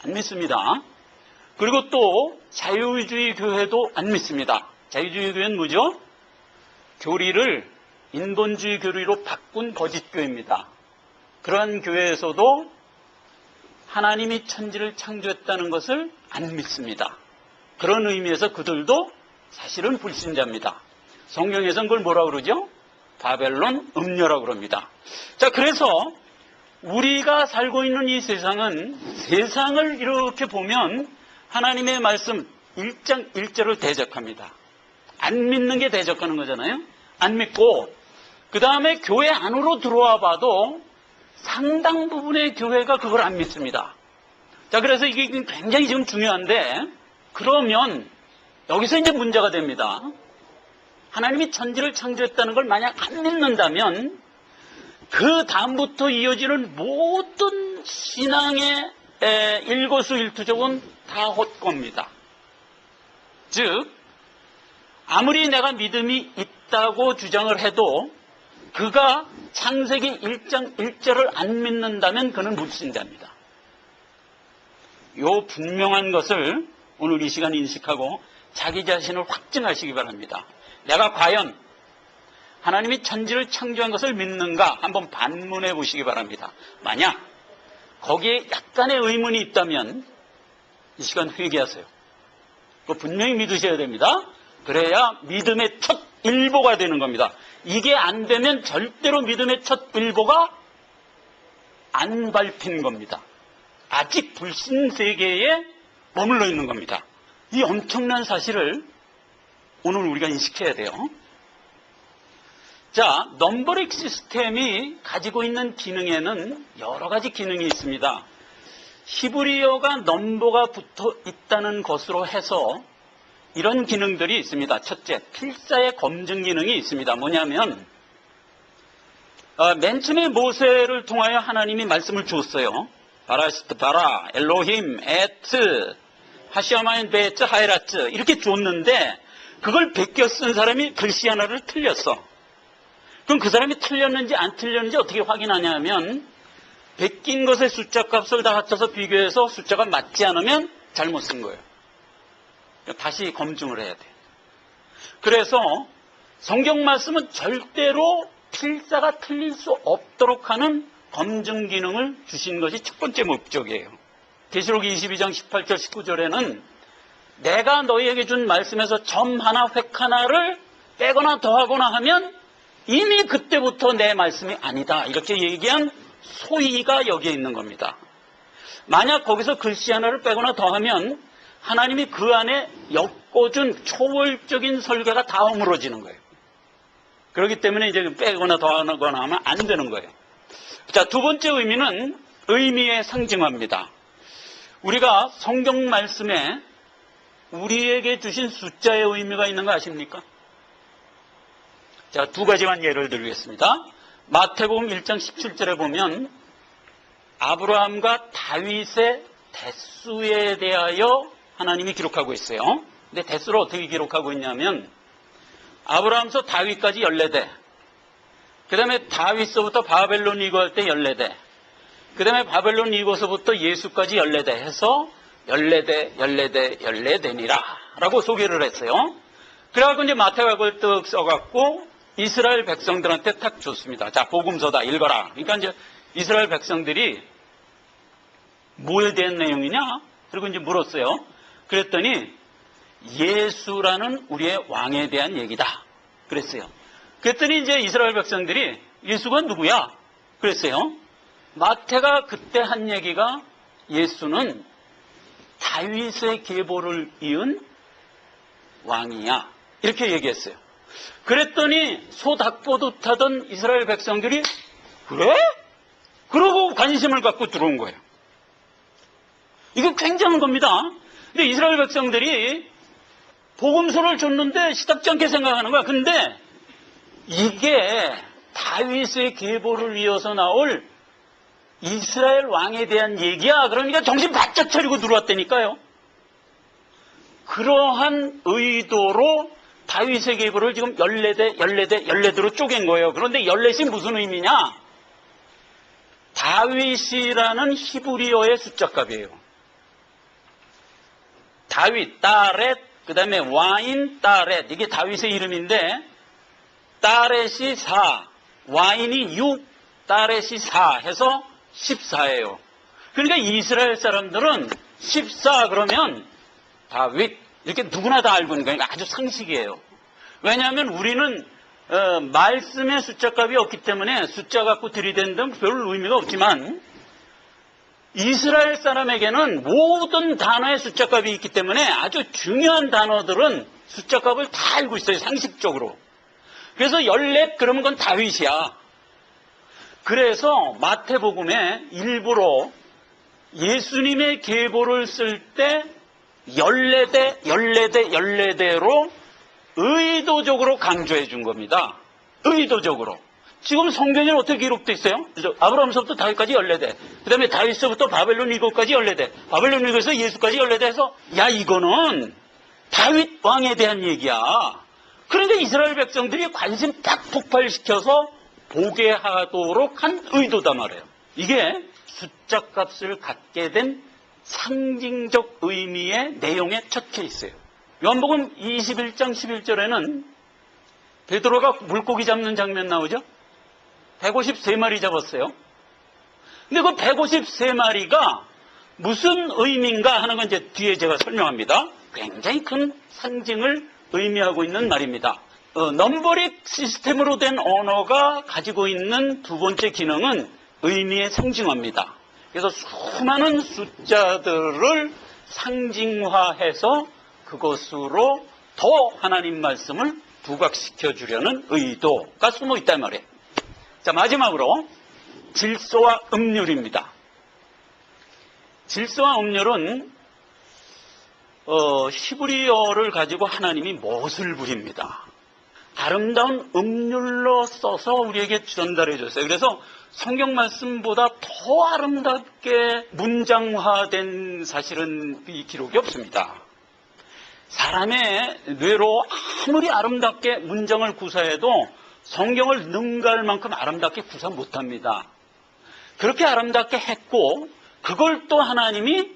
안 믿습니다. 그리고 또 자유주의 교회도 안 믿습니다. 자유주의 교회는 뭐죠? 교리를 인본주의 교리로 바꾼 거짓 교회입니다. 그러한 교회에서도 하나님이 천지를 창조했다는 것을 안 믿습니다. 그런 의미에서 그들도 사실은 불신자입니다. 성경에서는 그걸 뭐라고 그러죠? 바벨론 음녀라고 그럽니다. 자, 그래서 우리가 살고 있는 이 세상은 세상을 이렇게 보면 하나님의 말씀 1장 1절을 대적합니다. 안 믿는 게 대적하는 거잖아요. 안 믿고 그 다음에 교회 안으로 들어와 봐도 상당 부분의 교회가 그걸 안 믿습니다. 자, 그래서 이게 굉장히 지금 중요한데 그러면 여기서 이제 문제가 됩니다. 하나님이 천지를 창조했다는 걸 만약 안 믿는다면 그 다음부터 이어지는 모든 신앙의 일거수일투족은 다 헛겁니다. 즉 아무리 내가 믿음이 있다고 주장을 해도 그가 창세기 1장 1절을 안 믿는다면 그는 불신자입니다. 요 분명한 것을 오늘 이 시간 인식하고 자기 자신을 확증하시기 바랍니다. 내가 과연 하나님이 천지를 창조한 것을 믿는가 한번 반문해 보시기 바랍니다. 만약 거기에 약간의 의문이 있다면 이 시간 회개하세요. 그거 분명히 믿으셔야 됩니다. 그래야 믿음의 첫 일보가 되는 겁니다. 이게 안 되면 절대로 믿음의 첫 일보가 안 밟힌 겁니다. 아직 불신 세계에 머물러 있는 겁니다. 이 엄청난 사실을 오늘 우리가 인식해야 돼요. 자, 넘버링 시스템이 가지고 있는 기능에는 여러 가지 기능이 있습니다. 히브리어가 넘버가 붙어 있다는 것으로 해서 이런 기능들이 있습니다. 첫째, 필사의 검증 기능이 있습니다. 뭐냐면 맨 처음에 모세를 통하여 하나님이 말씀을 주었어요. 바라시트 바라, 엘로힘, 에트, 하시아마인 베트, 하이라트 이렇게 줬는데 그걸 베껴 쓴 사람이 글씨 하나를 틀렸어. 그럼 그 사람이 틀렸는지 안 틀렸는지 어떻게 확인하냐면 베낀 것의 숫자 값을 다 합쳐서 비교해서 숫자가 맞지 않으면 잘못 쓴 거예요. 다시 검증을 해야 돼요. 그래서 성경 말씀은 절대로 필사가 틀릴 수 없도록 하는 검증 기능을 주신 것이 첫 번째 목적이에요. 계시록 22장 18절 19절에는 내가 너희에게 준 말씀에서 점 하나 획 하나를 빼거나 더하거나 하면 이미 그때부터 내 말씀이 아니다 이렇게 얘기한 소위가 여기에 있는 겁니다. 만약 거기서 글씨 하나를 빼거나 더하면 하나님이 그 안에 엮어준 초월적인 설계가 다 허물어지는 거예요. 그렇기 때문에 이제 빼거나 더하거나 하면 안 되는 거예요. 자, 두 번째 의미는 의미의 상징화입니다. 우리가 성경 말씀에 우리에게 주신 숫자의 의미가 있는 거 아십니까? 자, 두 가지만 예를 들겠습니다. 마태복음 1장 17절에 보면 아브라함과 다윗의 대수에 대하여 하나님이 기록하고 있어요. 근데 대수를 어떻게 기록하고 있냐면 아브라함서 다윗까지 14대, 그 다음에 다윗서부터 바벨론 이거할 때 14대, 그 다음에 바벨론 이거서부터 예수까지 14대 해서 14대니라 라고 소개를 했어요. 그래갖고 이제 마태가 그걸 떡 써갖고 이스라엘 백성들한테 탁 줬습니다. 자, 복음서다 읽어라. 그러니까 이제 이스라엘 백성들이 뭐에 대한 내용이냐? 그리고 이제 물었어요. 그랬더니 예수라는 우리의 왕에 대한 얘기다. 그랬어요. 그랬더니 이제 이스라엘 백성들이 예수가 누구야? 그랬어요. 마태가 그때 한 얘기가 예수는 다윗의 계보를 이은 왕이야. 이렇게 얘기했어요. 그랬더니 소 닭보듯 하던 이스라엘 백성들이 그래? 그러고 관심을 갖고 들어온 거예요. 이거 굉장한 겁니다. 근데 이스라엘 백성들이 복음서를 줬는데 시답지 않게 생각하는 거야. 근데 이게 다윗의 계보를 이어서 나올 이스라엘 왕에 대한 얘기야. 그러니까 정신 바짝 차리고 들어왔다니까요. 그러한 의도로 다윗의 계보를 지금 14대로 쪼갠 거예요. 그런데 14이 무슨 의미냐? 다윗이라는 히브리어의 숫자값이에요. 다윗, 따렛, 그 다음에 와인, 따렛. 이게 다윗의 이름인데, 따렛이 4, 와인이 6, 따렛이 4 해서 14예요. 그러니까 이스라엘 사람들은 14 그러면 다윗, 이렇게 누구나 다 알고 있는 거니까 아주 상식이에요. 왜냐하면 우리는 말씀의 숫자값이 없기 때문에 숫자 갖고 들이댄다면 별 의미가 없지만 이스라엘 사람에게는 모든 단어의 숫자값이 있기 때문에 아주 중요한 단어들은 숫자값을 다 알고 있어요. 상식적으로. 그래서 14 그러면 그건 다윗이야. 그래서 마태복음에 일부러 예수님의 계보를 쓸 때 14대, 14대, 14대로 의도적으로 강조해 준 겁니다. 의도적으로. 지금 성경에 어떻게 기록되어 있어요? 아브라함서부터 다윗까지 14대. 그 다음에 다윗서부터 바벨론 이곳까지 14대. 바벨론 이곳에서 예수까지 14대 해서 야 이거는 다윗 왕에 대한 얘기야. 그런데 이스라엘 백성들이 관심 딱 폭발시켜서 보게 하도록 한 의도다 말이에요. 이게 숫자 값을 갖게 된 상징적 의미의 내용에 적혀 있어요. 요한복음 21장 11절에는 베드로가 물고기 잡는 장면 나오죠? 153마리 잡았어요. 근데 그 153마리가 무슨 의미인가 하는 건 이제 뒤에 제가 설명합니다. 굉장히 큰 상징을 의미하고 있는 말입니다. 넘버링 시스템으로 된 언어가 가지고 있는 두 번째 기능은 의미의 상징화입니다. 그래서 수많은 숫자들을 상징화해서 그것으로 더 하나님 말씀을 부각시켜 주려는 의도가 숨어 있단 말이에요. 자, 마지막으로 질서와 음률입니다. 질서와 음률은 히브리어를 가지고 하나님이 못을 부립니다. 아름다운 음률로 써서 우리에게 전달해 줬어요. 그래서 성경 말씀보다 더 아름답게 문장화된 사실은 이 기록이 없습니다. 사람의 뇌로 아무리 아름답게 문장을 구사해도 성경을 능가할 만큼 아름답게 구사 못합니다. 그렇게 아름답게 했고 그걸 또 하나님이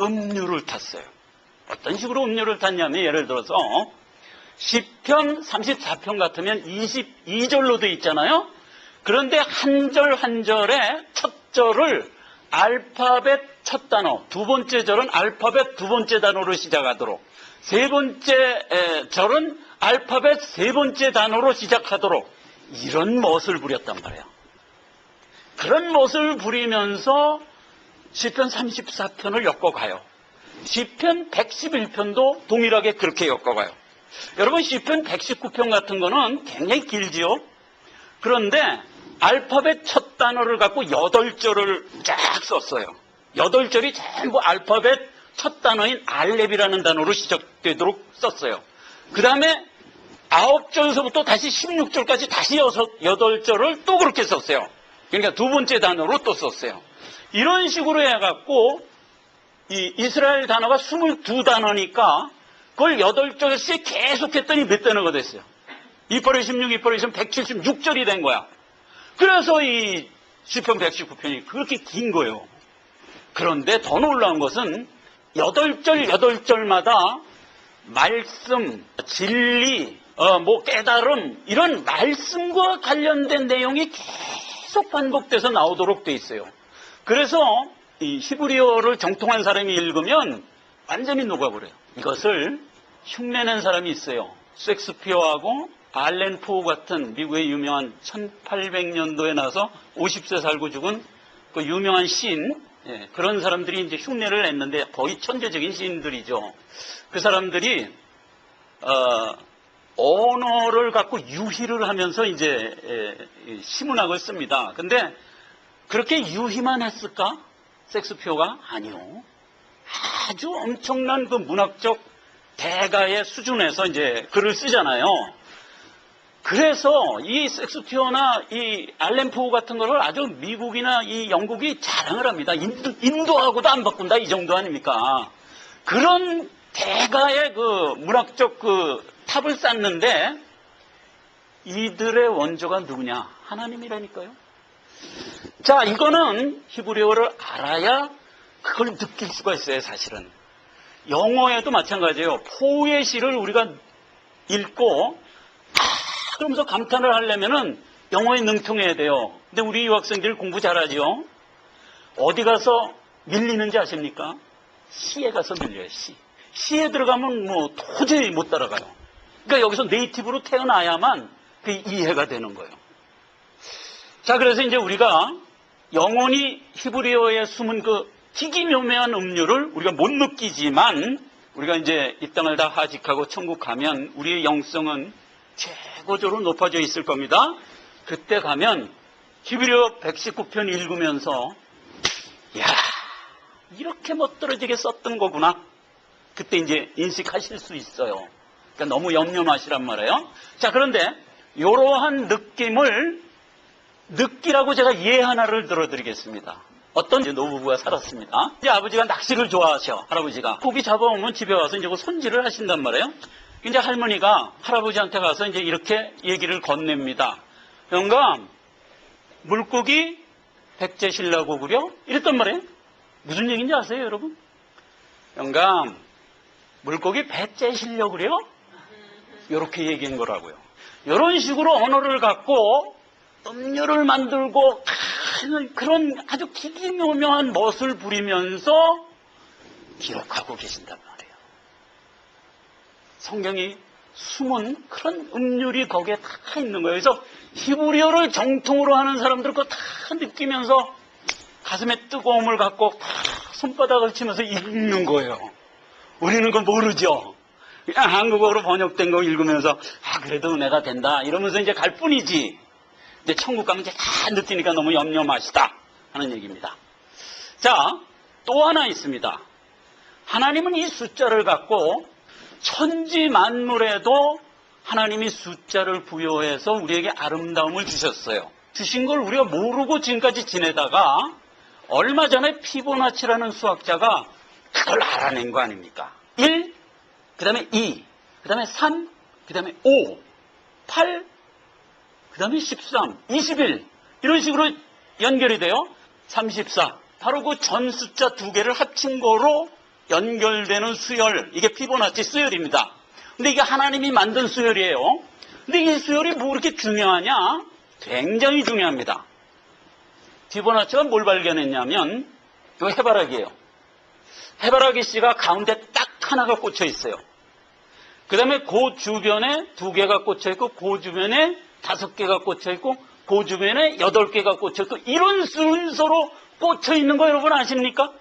음률을 탔어요. 어떤 식으로 음률을 탔냐면 예를 들어서 시편 34편 같으면 22절로 돼 있잖아요. 그런데 한 절 한 절에 첫 절을 알파벳 첫 단어, 두 번째 절은 알파벳 두 번째 단어로 시작하도록, 세 번째 절은 알파벳 세 번째 단어로 시작하도록 이런 멋을 부렸단 말이에요. 그런 멋을 부리면서 시편 34편을 엮어가요. 시편 111편도 동일하게 그렇게 엮어가요. 여러분 시편 119편 같은 거는 굉장히 길지요. 그런데 알파벳 첫 단어를 갖고 8절을 쫙 썼어요. 8절이 전부 알파벳 첫 단어인 알렙이라는 단어로 시작되도록 썼어요. 그 다음에 9절서부터 다시 16절까지 다시 8절을 또 그렇게 썼어요. 그러니까 두 번째 단어로 또 썼어요. 이런 식으로 해갖고 이 이스라엘 단어가 22단어니까 그걸 8절씩 계속 했더니 몇 단어가 됐어요? 2%, 16, 2%, 176절이 된 거야. 그래서 이 시편 119편이 그렇게 긴 거예요. 그런데 더 놀라운 것은 8절, 8절마다 말씀, 진리, 깨달음, 이런 말씀과 관련된 내용이 계속 반복돼서 나오도록 돼 있어요. 그래서 이 히브리어를 정통한 사람이 읽으면 완전히 녹아버려요. 이것을 흉내낸 사람이 있어요. 셰익스피어하고 알렌 포 같은 미국의 유명한 1800년도에 나서 50세 살고 죽은 그 유명한 시인, 그런 사람들이 이제 흉내를 냈는데 거의 천재적인 시인들이죠. 그 사람들이 언어를 갖고 유희를 하면서 이제 시문학을 씁니다. 근데 그렇게 유희만 했을까? 셰익스피어가? 아니요. 아주 엄청난 그 문학적 대가의 수준에서 이제 글을 쓰잖아요. 그래서 이 셰익스피어나 이 알렌 포 같은 거를 아주 미국이나 이 영국이 자랑을 합니다. 인도하고도 안 바꾼다 이 정도 아닙니까? 그런 대가의 그 문학적 그 탑을 쌓는데 이들의 원조가 누구냐? 하나님이라니까요. 자, 이거는 히브리어를 알아야 그걸 느낄 수가 있어요, 사실은. 영어에도 마찬가지예요. 포에시를 우리가 읽고 그러면서 감탄을 하려면은 영어에 능통해야 돼요. 근데 우리 유학생들 공부 잘하죠. 어디 가서 밀리는지 아십니까? 시에 가서 밀려요. 시에 들어가면 뭐 도저히 못 따라가요. 그러니까 여기서 네이티브로 태어나야만 그 이해가 되는 거예요. 자, 그래서 이제 우리가 영원히 히브리어에 숨은 그 기기묘묘한 음료를 우리가 못 느끼지만 우리가 이제 이 땅을 다 하직하고 천국 가면 우리의 영성은 최고조로 높아져 있을 겁니다. 그때 가면 히브리어 119편 읽으면서 야, 이렇게 멋들어지게 썼던 거구나. 그때 이제 인식하실 수 있어요. 그러니까 너무 염려 마시란 말이에요. 자, 그런데 이러한 느낌을 느끼라고 제가 예 하나를 들어드리겠습니다. 어떤 노부부가 살았습니다. 이제 아버지가 낚시를 좋아하셔, 할아버지가. 고기 잡아오면 집에 와서 이제 손질을 하신단 말이에요. 이제 할머니가 할아버지한테 가서 이제 이렇게 얘기를 건넵니다. 영감, 물고기 백제 실라고 그려? 이랬단 말이에요. 무슨 얘기인지 아세요, 여러분? 영감, 물고기 백제 실려 그려? 이렇게 얘기한 거라고요. 이런 식으로 언어를 갖고 음료를 만들고 그런 아주 기기묘묘한 멋을 부리면서 기록하고 계신단 말이에요. 성경이 숨은 그런 음률이 거기에 다 있는 거예요. 그래서 히브리어를 정통으로 하는 사람들 그거 다 느끼면서 가슴에 뜨거움을 갖고 다 손바닥을 치면서 읽는 거예요. 우리는 그걸 모르죠. 그냥 한국어로 번역된 거 읽으면서 그래도 은혜가 된다 이러면서 이제 갈 뿐이지. 근데 천국 가면 이제 다 느끼니까 너무 염려 마시다 하는 얘기입니다. 자, 또 하나 있습니다. 하나님은 이 숫자를 갖고 천지 만물에도 하나님이 숫자를 부여해서 우리에게 아름다움을 주셨어요. 주신 걸 우리가 모르고 지금까지 지내다가 얼마 전에 피보나치라는 수학자가 그걸 알아낸 거 아닙니까? 1, 그 다음에 2, 그 다음에 3, 그 다음에 5, 8, 그 다음에 13, 21 이런 식으로 연결이 돼요. 34 바로 그 전 숫자 두 개를 합친 거로 연결되는 수열, 이게 피보나치 수열입니다. 근데 이게 하나님이 만든 수열이에요. 근데 이 수열이 뭐 그렇게 중요하냐? 굉장히 중요합니다. 피보나치가 뭘 발견했냐면 이거 해바라기예요. 해바라기 씨가 가운데 딱 하나가 꽂혀 있어요. 그 다음에 그 주변에 두 개가 꽂혀 있고 그 주변에 5개가 꽂혀 있고 그 주변에 8개가 꽂혀 있고 이런 순서로 꽂혀 있는 거 여러분 아십니까?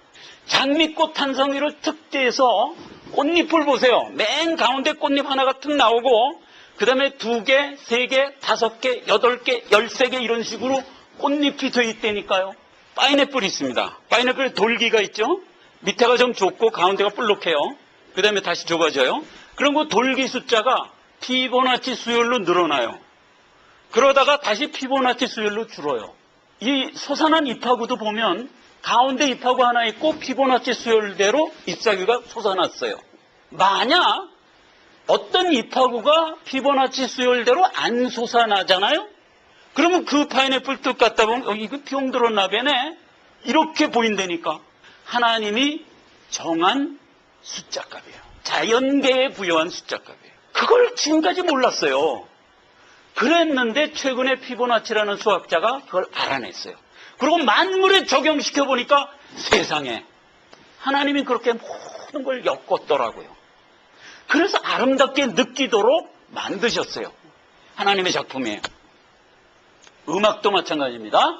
장미꽃 한 송이를 툭 떼서 꽃잎을 보세요. 맨 가운데 꽃잎 하나가 툭 나오고 그 다음에 2개, 3개, 5개, 8개, 13개 이런 식으로 꽃잎이 돼 있다니까요. 파인애플이 있습니다. 파인애플에 돌기가 있죠. 밑에가 좀 좁고 가운데가 볼록해요. 그 다음에 다시 좁아져요. 그럼 그 돌기 숫자가 피보나치 수열로 늘어나요. 그러다가 다시 피보나치 수열로 줄어요. 이 솟아난 잎하고도 보면 가운데 잎하고 하나 있고 피보나치 수열대로 잎사귀가 솟아났어요. 만약 어떤 잎하고가 피보나치 수열대로 안 솟아나잖아요? 그러면 그 파인애플 뜻 갖다 보면 이거 병 들었나 보네? 이렇게 보인다니까. 하나님이 정한 숫자값이에요. 자연계에 부여한 숫자값이에요. 그걸 지금까지 몰랐어요. 그랬는데 최근에 피보나치라는 수학자가 그걸 알아냈어요. 그리고 만물에 적용시켜 보니까 세상에 하나님이 그렇게 모든 걸 엮었더라고요. 그래서 아름답게 느끼도록 만드셨어요. 하나님의 작품이에요. 음악도 마찬가지입니다.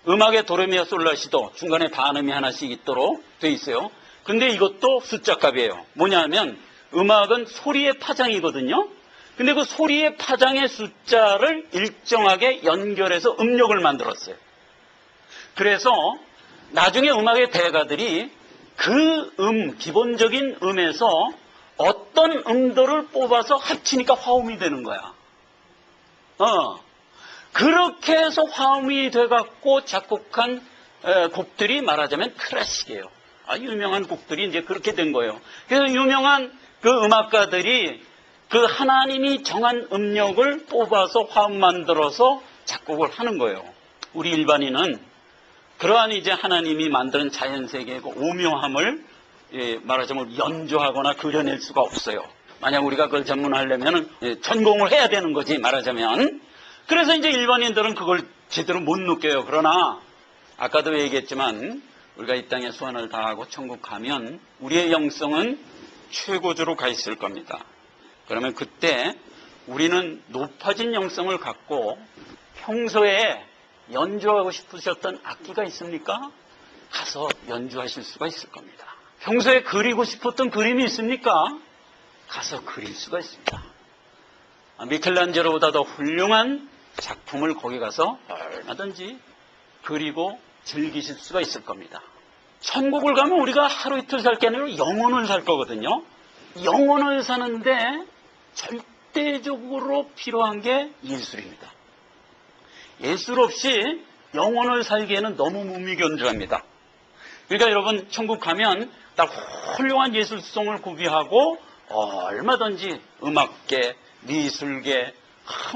음악의 도레미와 솔라시도 중간에 반음이 하나씩 있도록 돼 있어요. 근데 이것도 숫자값이에요. 뭐냐면 음악은 소리의 파장이거든요. 근데 그 소리의 파장의 숫자를 일정하게 연결해서 음력을 만들었어요. 그래서 나중에 음악의 대가들이 그 기본적인 음에서 어떤 음도를 뽑아서 합치니까 화음이 되는 거야. 그렇게 해서 화음이 돼갖고 작곡한 곡들이 말하자면 클래식이에요. 유명한 곡들이 이제 그렇게 된 거예요. 그래서 유명한 그 음악가들이 그 하나님이 정한 음력을 뽑아서 화음 만들어서 작곡을 하는 거예요. 우리 일반인은 그러한 이제 하나님이 만드는 자연세계의 그 오묘함을 말하자면 연주하거나 그려낼 수가 없어요. 만약 우리가 그걸 전문하려면 전공을 해야 되는 거지, 말하자면. 그래서 이제 일반인들은 그걸 제대로 못 느껴요. 그러나 아까도 얘기했지만 우리가 이 땅에 소원을 다하고 천국 가면 우리의 영성은 최고조로 가 있을 겁니다. 그러면 그때 우리는 높아진 영성을 갖고 평소에 연주하고 싶으셨던 악기가 있습니까? 가서 연주하실 수가 있을 겁니다. 평소에 그리고 싶었던 그림이 있습니까? 가서 그릴 수가 있습니다. 미켈란젤로보다 더 훌륭한 작품을 거기 가서 얼마든지 그리고 즐기실 수가 있을 겁니다. 천국을 가면 우리가 하루 이틀 살 게 아니라 영혼을 살 거거든요. 영혼을 사는데 절대적으로 필요한 게 예술입니다. 예술 없이 영혼을 살기에는 너무 무미건조합니다. 그러니까 여러분 천국 가면 딱 훌륭한 예술성을 구비하고 얼마든지 음악계, 미술계,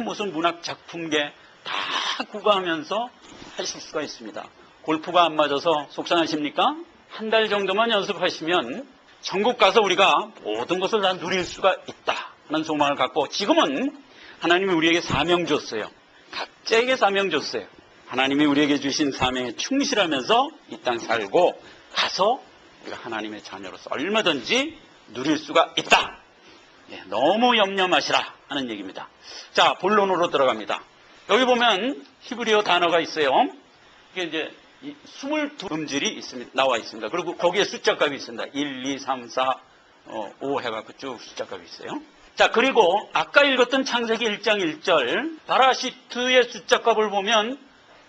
무슨 문학작품계 다 구가하면서 하실 수가 있습니다. 골프가 안 맞아서 속상하십니까? 한 달 정도만 연습하시면 천국 가서 우리가 모든 것을 다 누릴 수가 있다 하는 소망을 갖고, 지금은 하나님이 우리에게 사명 줬어요. 각자에게 사명 줬어요. 하나님이 우리에게 주신 사명에 충실하면서 이 땅 살고 가서 우리가 하나님의 자녀로서 얼마든지 누릴 수가 있다. 너무 염려 마시라 하는 얘기입니다. 자, 본론으로 들어갑니다. 여기 보면 히브리어 단어가 있어요. 이게 이제 22음질이 나와 있습니다. 그리고 거기에 숫자값이 있습니다. 1, 2, 3, 4, 5 해갖고 쭉 숫자값이 있어요. 자, 그리고 아까 읽었던 창세기 1장 1절 바라시트의 숫자값을 보면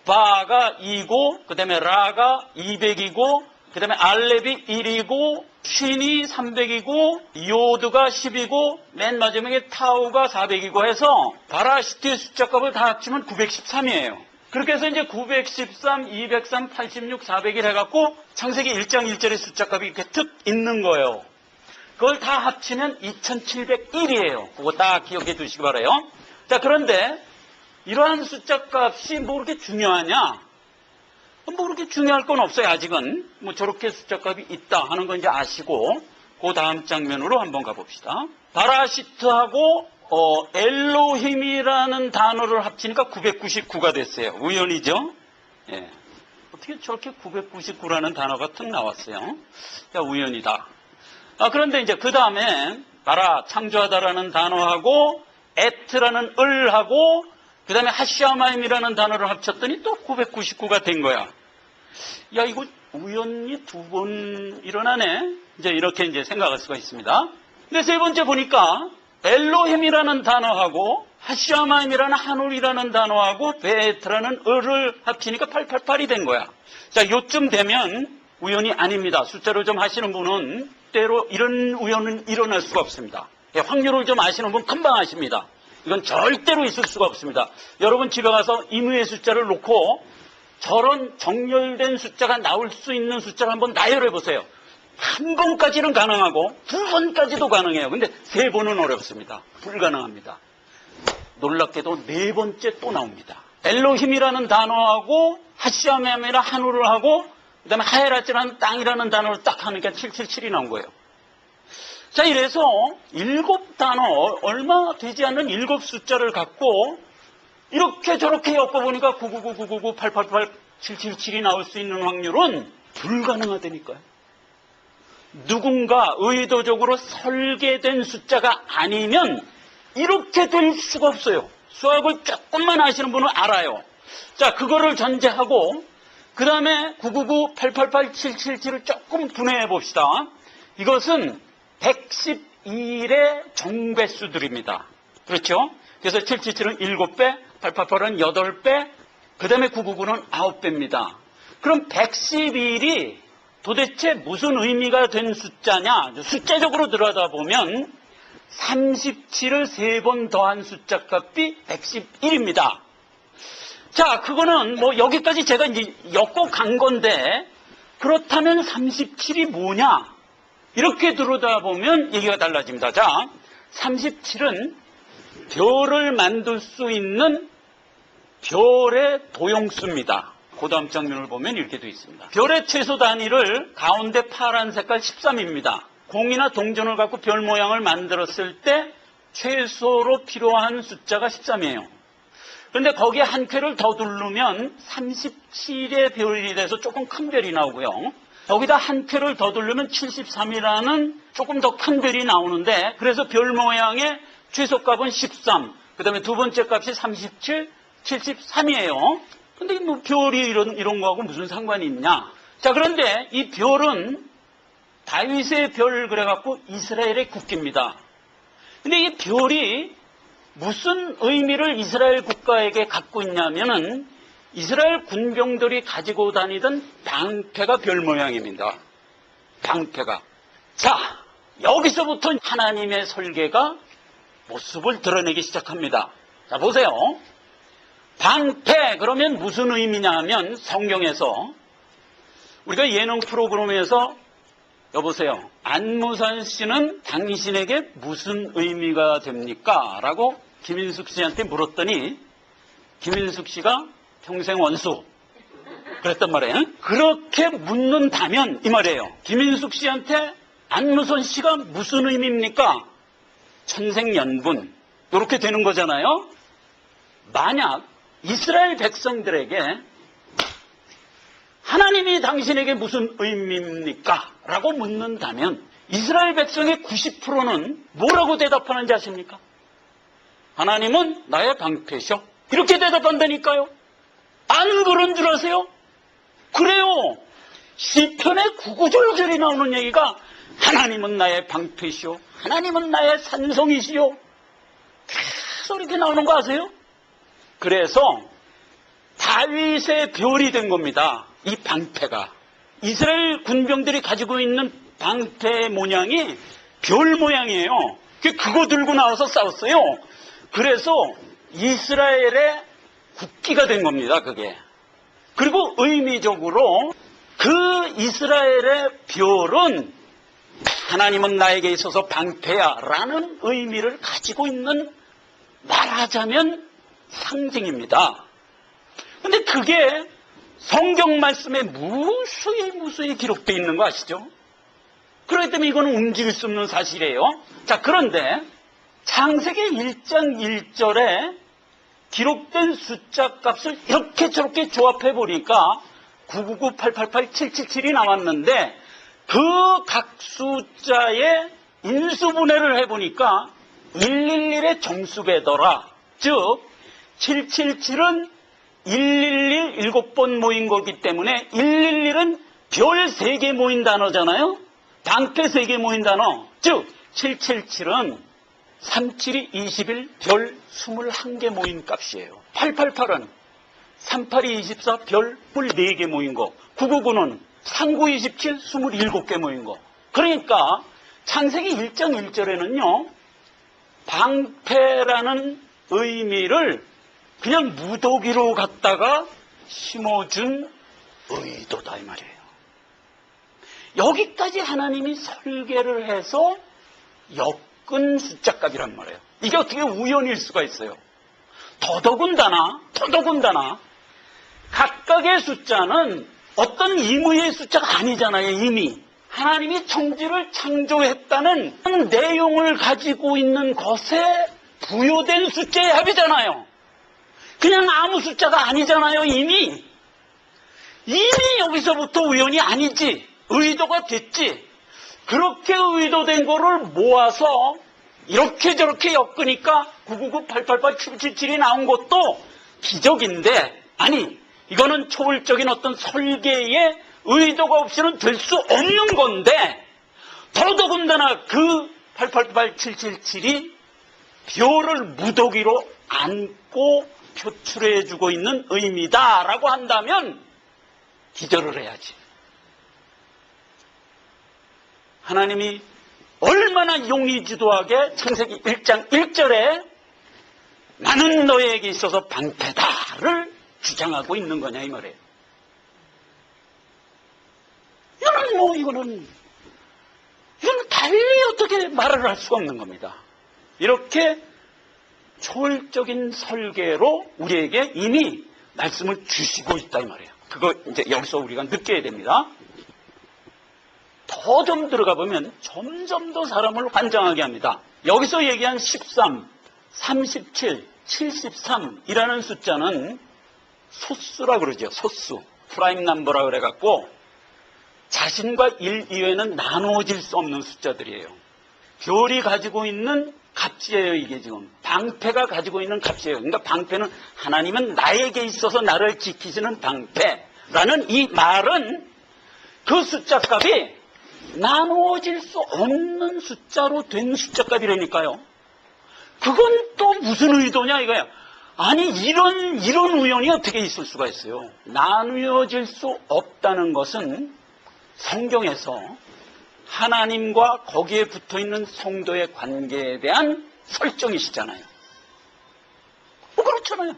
바가 2고 그 다음에 라가 200이고 그 다음에 알렙이 1이고 쉰이 300이고 요드가 10이고 맨 마지막에 타우가 400이고 해서 바라시트의 숫자값을 다 합치면 913이에요. 그렇게 해서 이제 913, 203, 86, 401 해갖고 창세기 1장 1절의 숫자값이 이렇게 툭 있는 거예요. 그걸 다 합치면 2701이에요. 그거 딱 기억해 두시기 바라요. 자, 그런데 이러한 숫자값이 뭐 그렇게 중요하냐? 뭐 그렇게 중요할 건 없어요. 아직은 뭐 저렇게 숫자값이 있다 하는 건 이제 아시고, 그 다음 장면으로 한번 가봅시다. 바라시트하고 엘로힘이라는 단어를 합치니까 999가 됐어요. 우연이죠? 예. 어떻게 저렇게 999라는 단어가 툭 나왔어요? 야, 우연이다. 그런데 이제 그 다음에 바라, 창조하다라는 단어하고 에트라는 을하고 그 다음에 하샤마임이라는 단어를 합쳤더니 또 999가 된 거야. 야, 이거 우연히 두 번 일어나네. 이제 이렇게 이제 생각할 수가 있습니다. 근데 세 번째 보니까 엘로힘이라는 단어하고 하샤마임이라는 하늘이라는 단어하고 베트라는 을을 합치니까 888이 된 거야. 자, 요쯤 되면 우연이 아닙니다. 숫자로 좀 하시는 분은 때로 이런 우연은 일어날 수가 없습니다. 확률을 좀 아시는 분 금방 아십니다. 이건 절대로 있을 수가 없습니다. 여러분 집에 가서 임의의 숫자를 놓고 저런 정렬된 숫자가 나올 수 있는 숫자를 한번 나열해 보세요. 한 번까지는 가능하고 두 번까지도 가능해요. 근데 세 번은 어렵습니다. 불가능합니다. 놀랍게도 네 번째 또 나옵니다. 엘로힘이라는 단어하고 하시아메이라 하늘을 하고 그 다음에 하에라츠라는 땅이라는 단어를 딱 하니까 777이 나온 거예요. 자, 이래서 7단어, 얼마 되지 않는 7 숫자를 갖고 이렇게 저렇게 엮어보니까 999, 888, 777이 나올 수 있는 확률은 불가능하다니까요. 누군가 의도적으로 설계된 숫자가 아니면 이렇게 될 수가 없어요. 수학을 조금만 아시는 분은 알아요. 자, 그거를 전제하고 그 다음에 999, 888, 777을 조금 분해해 봅시다. 이것은 112일의 정배수들입니다. 그렇죠? 그래서 777은 7배, 888은 8배, 그 다음에 999는 9배입니다. 그럼 112일이 도대체 무슨 의미가 된 숫자냐? 숫자적으로 들여다보면 37을 3번 더한 숫자 값이 111입니다. 자, 그거는 뭐 여기까지 제가 이제 엮고 간 건데, 그렇다면 37이 뭐냐? 이렇게 들여다보면 얘기가 달라집니다. 자, 37은 별을 만들 수 있는 별의 도용수입니다. 그 다음 장면을 보면 이렇게 되어 있습니다. 별의 최소 단위를 가운데 파란 색깔 13입니다. 공이나 동전을 갖고 별 모양을 만들었을 때 최소로 필요한 숫자가 13이에요. 그런데 거기에 한 쾌를 더 두르면 37의 별이 돼서 조금 큰 별이 나오고요. 거기다 한 쾌를 더 두르면 73이라는 조금 더 큰 별이 나오는데, 그래서 별 모양의 최소값은 13, 그 다음에 두 번째 값이 37, 73이에요. 근데 뭐 별이 이런 거하고 무슨 상관이 있냐? 자, 그런데 이 별은 다윗의 별 그래갖고 이스라엘의 국기입니다. 근데 이 별이 무슨 의미를 이스라엘 국가에게 갖고 있냐면은 이스라엘 군병들이 가지고 다니던 방패가 별 모양입니다. 방패가. 자, 여기서부터 하나님의 설계가 모습을 드러내기 시작합니다. 자, 보세요. 방패, 그러면 무슨 의미냐 하면 성경에서 우리가 예능 프로그램에서 여보세요, 안무산 씨는 당신에게 무슨 의미가 됩니까? 라고 김인숙 씨한테 물었더니 김인숙 씨가 평생 원수 그랬단 말이에요. 그렇게 묻는다면 이 말이에요. 김인숙 씨한테 안무선 씨가 무슨 의미입니까? 천생연분, 이렇게 되는 거잖아요. 만약 이스라엘 백성들에게 하나님이 당신에게 무슨 의미입니까? 라고 묻는다면 이스라엘 백성의 90%는 뭐라고 대답하는지 아십니까? 하나님은 나의 방패셔. 이렇게 대답한다니까요. 안 그런 줄 아세요? 그래요. 시편의 구구절절이 나오는 얘기가 하나님은 나의 방패시오, 하나님은 나의 산성이시오, 계속 이렇게 나오는 거 아세요? 그래서 다윗의 별이 된 겁니다. 이 방패가. 이스라엘 군병들이 가지고 있는 방패 모양이 별 모양이에요. 그거 들고 나와서 싸웠어요. 그래서 이스라엘의 국기가 된 겁니다, 그게. 그리고 의미적으로 그 이스라엘의 별은 하나님은 나에게 있어서 방패야 라는 의미를 가지고 있는, 말하자면 상징입니다. 근데 그게 성경 말씀에 무수히 기록되어 있는 거 아시죠? 그렇기 때문에 이거는 움직일 수 없는 사실이에요. 자, 그런데 창세기 1장 1절에 기록된 숫자 값을 이렇게 저렇게 조합해 보니까 999, 888, 777이 나왔는데 그 각 숫자의 인수분해를 해보니까 111의 정수배더라. 즉 777은 111 7번 모인 거기 때문에 111은 별 3개 모인 단어잖아요. 방패 3개 모인 단어. 즉 777은 37이 21, 별 21개 모인 값이에요. 888은 38이 24, 별 24개 모인 거. 999는 39, 27, 27개 모인 거. 그러니까 창세기 1장 1절에는요, 방패라는 의미를 그냥 무더기로 갖다가 심어준 의도다 이 말이에요. 여기까지 하나님이 설계를 해서 엮은 숫자값이란 말이에요. 이게 어떻게 우연일 수가 있어요. 더더군다나 각각의 숫자는 어떤 임의의 숫자가 아니잖아요. 이미 하나님이 천지를 창조했다는 내용을 가지고 있는 것에 부여된 숫자의 합이잖아요. 그냥 아무 숫자가 아니잖아요. 이미 여기서부터 우연이 아니지, 의도가 됐지. 그렇게 의도된 거를 모아서 이렇게 저렇게 엮으니까 999, 888, 777이 나온 것도 기적인데, 아니 이거는 초월적인 어떤 설계의 의도가 없이는 될 수 없는 건데, 더더군다나 그 888, 777이 별을 무더기로 안고 표출해주고 있는 의미다라고 한다면 기절을 해야지. 하나님이 얼마나 용의주도하게 창세기 1장 1절에 나는 너에게 있어서 방패다를 주장하고 있는 거냐 이 말이에요. 이거는 달리 어떻게 말을 할 수가 없는 겁니다. 이렇게 초월적인 설계로 우리에게 이미 말씀을 주시고 있다 이 말이에요. 그거 이제 여기서 우리가 느껴야 됩니다. 더 좀 들어가 보면 점점 더 사람을 환장하게 합니다. 여기서 얘기한 13, 37, 73이라는 숫자는 소수라 그러죠. 소수. 프라임 넘버라 그래갖고 자신과 일 이외에는 나누어질 수 없는 숫자들이에요. 별이 가지고 있는 값이에요. 이게 지금 방패가 가지고 있는 값이에요. 그러니까 방패는 하나님은 나에게 있어서 나를 지키시는 방패라는 이 말은 그 숫자 값이 나누어질 수 없는 숫자로 된 숫자 값이라니까요. 그건 또 무슨 의도냐 이거야. 아니 이런 우연이 어떻게 있을 수가 있어요. 나누어질 수 없다는 것은 성경에서 하나님과 거기에 붙어있는 성도의 관계에 대한 설정이시잖아요. 뭐 그렇잖아요.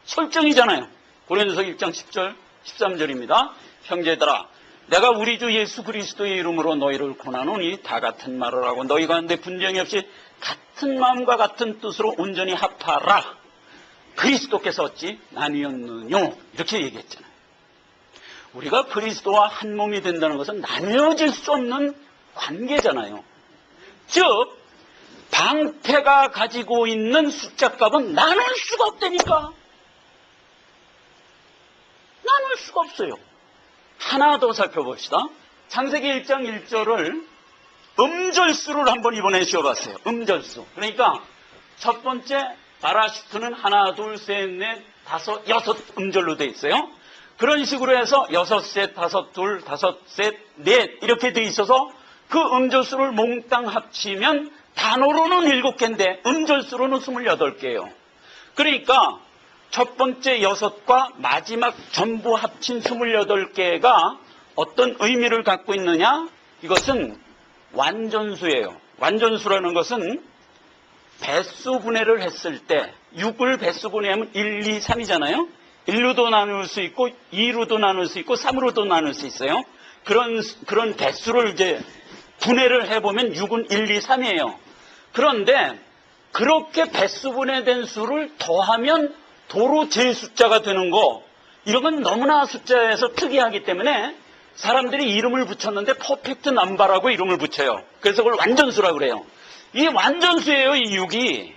설정이잖아요. 고린도서 1장 10절 13절입니다. 형제들아 내가 우리 주 예수 그리스도의 이름으로 너희를 권하노니 다 같은 말을 하고 너희 가운데 분쟁이 없이 같은 마음과 같은 뜻으로 온전히 합하라. 그리스도께서 어찌 나뉘었느뇨 이렇게 얘기했잖아요. 우리가 그리스도와 한 몸이 된다는 것은 나뉘어질 수 없는 관계잖아요. 즉 방패가 가지고 있는 숫자값은 나눌 수가 없다니까. 나눌 수가 없어요. 하나 더 살펴봅시다. 창세기 1장 1절을 음절수를 한번 이번에 씌워봤어요. 음절수. 그러니까 첫 번째 바라시트는 하나, 둘, 셋, 넷, 다섯, 여섯 음절로 돼 있어요. 그런 식으로 해서 여섯 셋, 다섯 둘, 다섯 셋, 넷 이렇게 돼 있어서 그 음절수를 몽땅 합치면 단어로는 7개인데 음절수로는 28개예요. 그러니까 첫 번째 6과 마지막 전부 합친 28개가 어떤 의미를 갖고 있느냐? 이것은 완전수예요. 완전수라는 것은 배수 분해를 했을 때 6을 배수 분해하면 1, 2, 3이잖아요. 1로도 나눌 수 있고 2로도 나눌 수 있고 3으로도 나눌 수 있어요. 그런 배수를 이제 분해를 해보면 6은 1, 2, 3이에요. 그런데 그렇게 배수 분해된 수를 더하면 도로 제 숫자가 되는 거, 이런 건 너무나 숫자에서 특이하기 때문에 사람들이 이름을 붙였는데 퍼펙트 넘버라고 이름을 붙여요. 그래서 그걸 완전수라고 그래요. 이게 완전수예요, 이 6이.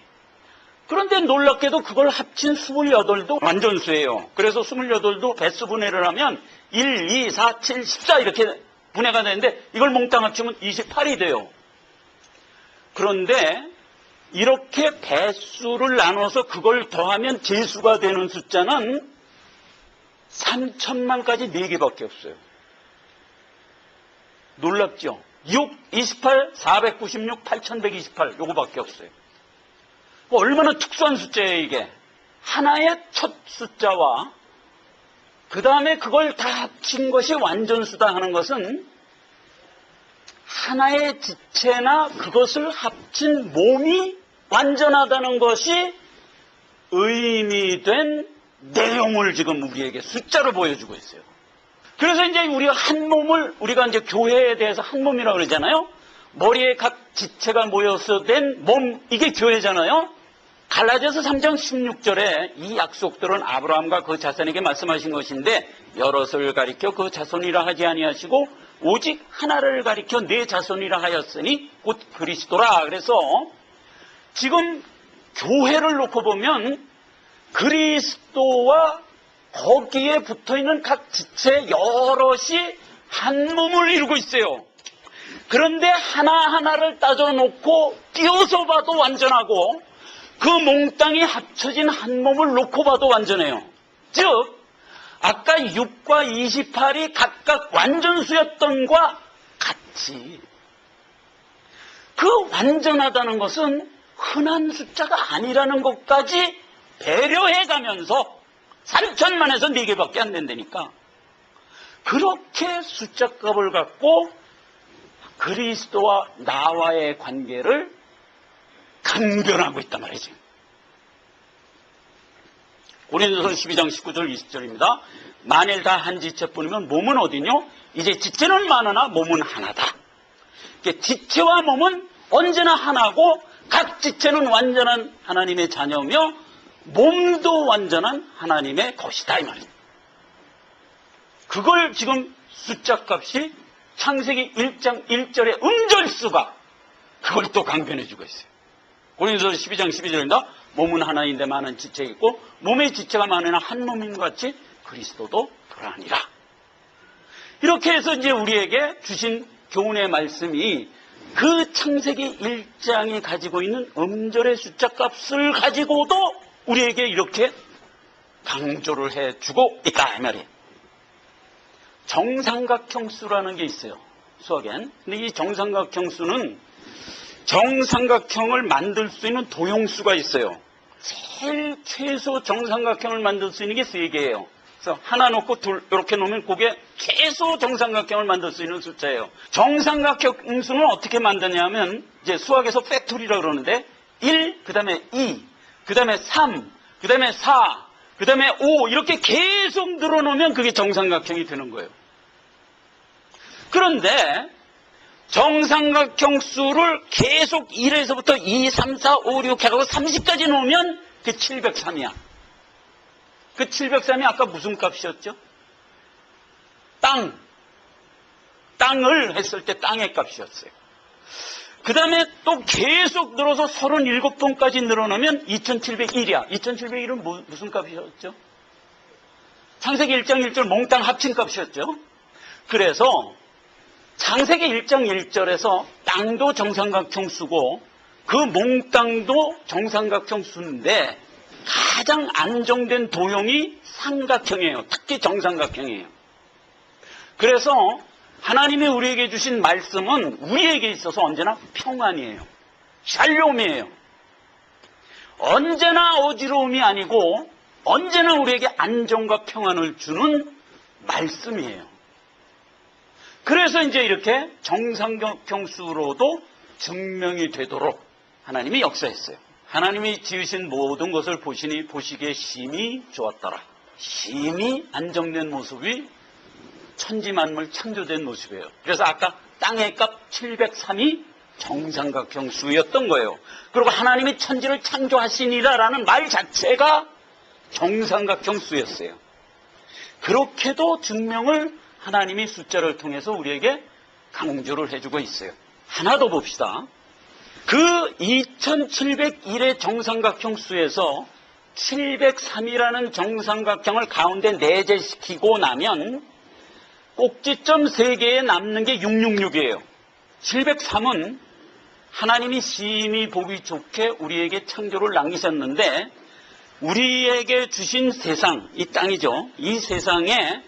그런데 놀랍게도 그걸 합친 28도 완전수예요. 그래서 28도 배수 분해를 하면 1, 2, 4, 7, 14 이렇게 분해가 되는데 이걸 몽땅 합치면 28이 돼요. 그런데 이렇게 배수를 나눠서 그걸 더하면 제수가 되는 숫자는 3천만까지 4개밖에 없어요. 놀랍죠? 6, 28, 496, 8128 요거밖에 없어요. 얼마나 특수한 숫자예요 이게. 하나의 첫 숫자와 그 다음에 그걸 다 합친 것이 완전수다 하는 것은 하나의 지체나 그것을 합친 몸이 완전하다는 것이 의미된 내용을 지금 우리에게 숫자로 보여주고 있어요. 그래서 이제 우리가 한 몸을, 우리가 이제 교회에 대해서 한 몸이라고 그러잖아요. 머리에 각 지체가 모여서 된 몸, 이게 교회잖아요. 갈라디아서 3장 16절에 이 약속들은 아브라함과 그 자손에게 말씀하신 것인데 여럿을 가리켜 그 자손이라 하지 아니하시고 오직 하나를 가리켜 네 자손이라 하였으니 곧 그리스도라. 그래서 지금 교회를 놓고 보면 그리스도와 거기에 붙어있는 각 지체 여럿이 한 몸을 이루고 있어요. 그런데 하나하나를 따져놓고 띄어서 봐도 완전하고 그 몽땅이 합쳐진 한 몸을 놓고 봐도 완전해요. 즉 아까 6과 28이 각각 완전수였던 것과 같이 그 완전하다는 것은 흔한 숫자가 아니라는 것까지 배려해가면서 3천만에서 4개밖에 안 된다니까. 그렇게 숫자값을 갖고 그리스도와 나와의 관계를 강변하고 있단 말이지. 고린도서 12장 19절 20절입니다. 만일 다 한 지체뿐이면 몸은 어디뇨? 이제 지체는 많으나 몸은 하나다. 지체와 몸은 언제나 하나고 각 지체는 완전한 하나님의 자녀며 몸도 완전한 하나님의 것이다 이 말입니다. 그걸 지금 숫자값이 창세기 1장 1절의 음절수가 그걸 또 강변해주고 있어요. 고린도서 12장 12절입니다. 몸은 하나인데 많은 지체가 있고 몸의 지체가 많으나 한 몸인 것 같이 그리스도도 그러하니라. 이렇게 해서 이제 우리에게 주신 교훈의 말씀이 그 창세기 1장이 가지고 있는 음절의 숫자 값을 가지고도 우리에게 이렇게 강조를 해주고 있다 이 말이에요. 정삼각형 수라는 게 있어요. 수학엔. 근데 이 정삼각형 수는 정삼각형을 만들 수 있는 도형수가 있어요. 제일 최소 정삼각형을 만들 수 있는 게 3개예요. 그래서 하나 놓고 둘 이렇게 놓으면 그게 최소 정삼각형을 만들 수 있는 숫자예요. 정삼각형 수는 어떻게 만드냐면 이제 수학에서 팩토리라고 그러는데 1, 그 다음에 2, 그 다음에 3, 그 다음에 4, 그 다음에 5 이렇게 계속 늘어놓으면 그게 정삼각형이 되는 거예요. 그런데 정삼각형 수를 계속 1에서부터 2, 3, 4, 5, 6 해가고 30까지 놓으면 그게 703이야. 그 703이 아까 무슨 값이었죠? 땅을 했을 때 땅의 값이었어요. 그 다음에 또 계속 늘어서 37번까지 늘어나면 2701이야. 2701은 무슨 값이었죠? 창세기 1장 1절 몽땅 합친 값이었죠. 그래서 창세기 1장 1절에서 땅도 정삼각형 수고 그 몽땅도 정삼각형 수인데 가장 안정된 도형이 삼각형이에요. 특히 정삼각형이에요. 그래서 하나님이 우리에게 주신 말씀은 우리에게 있어서 언제나 평안이에요. 샬롬이에요. 언제나 어지러움이 아니고 언제나 우리에게 안정과 평안을 주는 말씀이에요. 그래서 이제 이렇게 정삼각형 수로도 증명이 되도록 하나님이 역사했어요. 하나님이 지으신 모든 것을 보시니 보시기에 심히 좋았더라. 심히 안정된 모습이 천지만물 창조된 모습이에요. 그래서 아까 땅의 값 703이 정삼각형 수였던 거예요. 그리고 하나님이 천지를 창조하시니라라는 말 자체가 정삼각형 수였어요. 그렇게도 증명을 하나님이 숫자를 통해서 우리에게 강조를 해주고 있어요. 하나 더 봅시다. 그 2701의 정삼각형 수에서 703이라는 정삼각형을 가운데 내재시키고 나면 꼭지점 3개에 남는 게 666이에요. 703은 하나님이 심히 보기 좋게 우리에게 창조를 남기셨는데 우리에게 주신 세상, 이 땅이죠. 이 세상에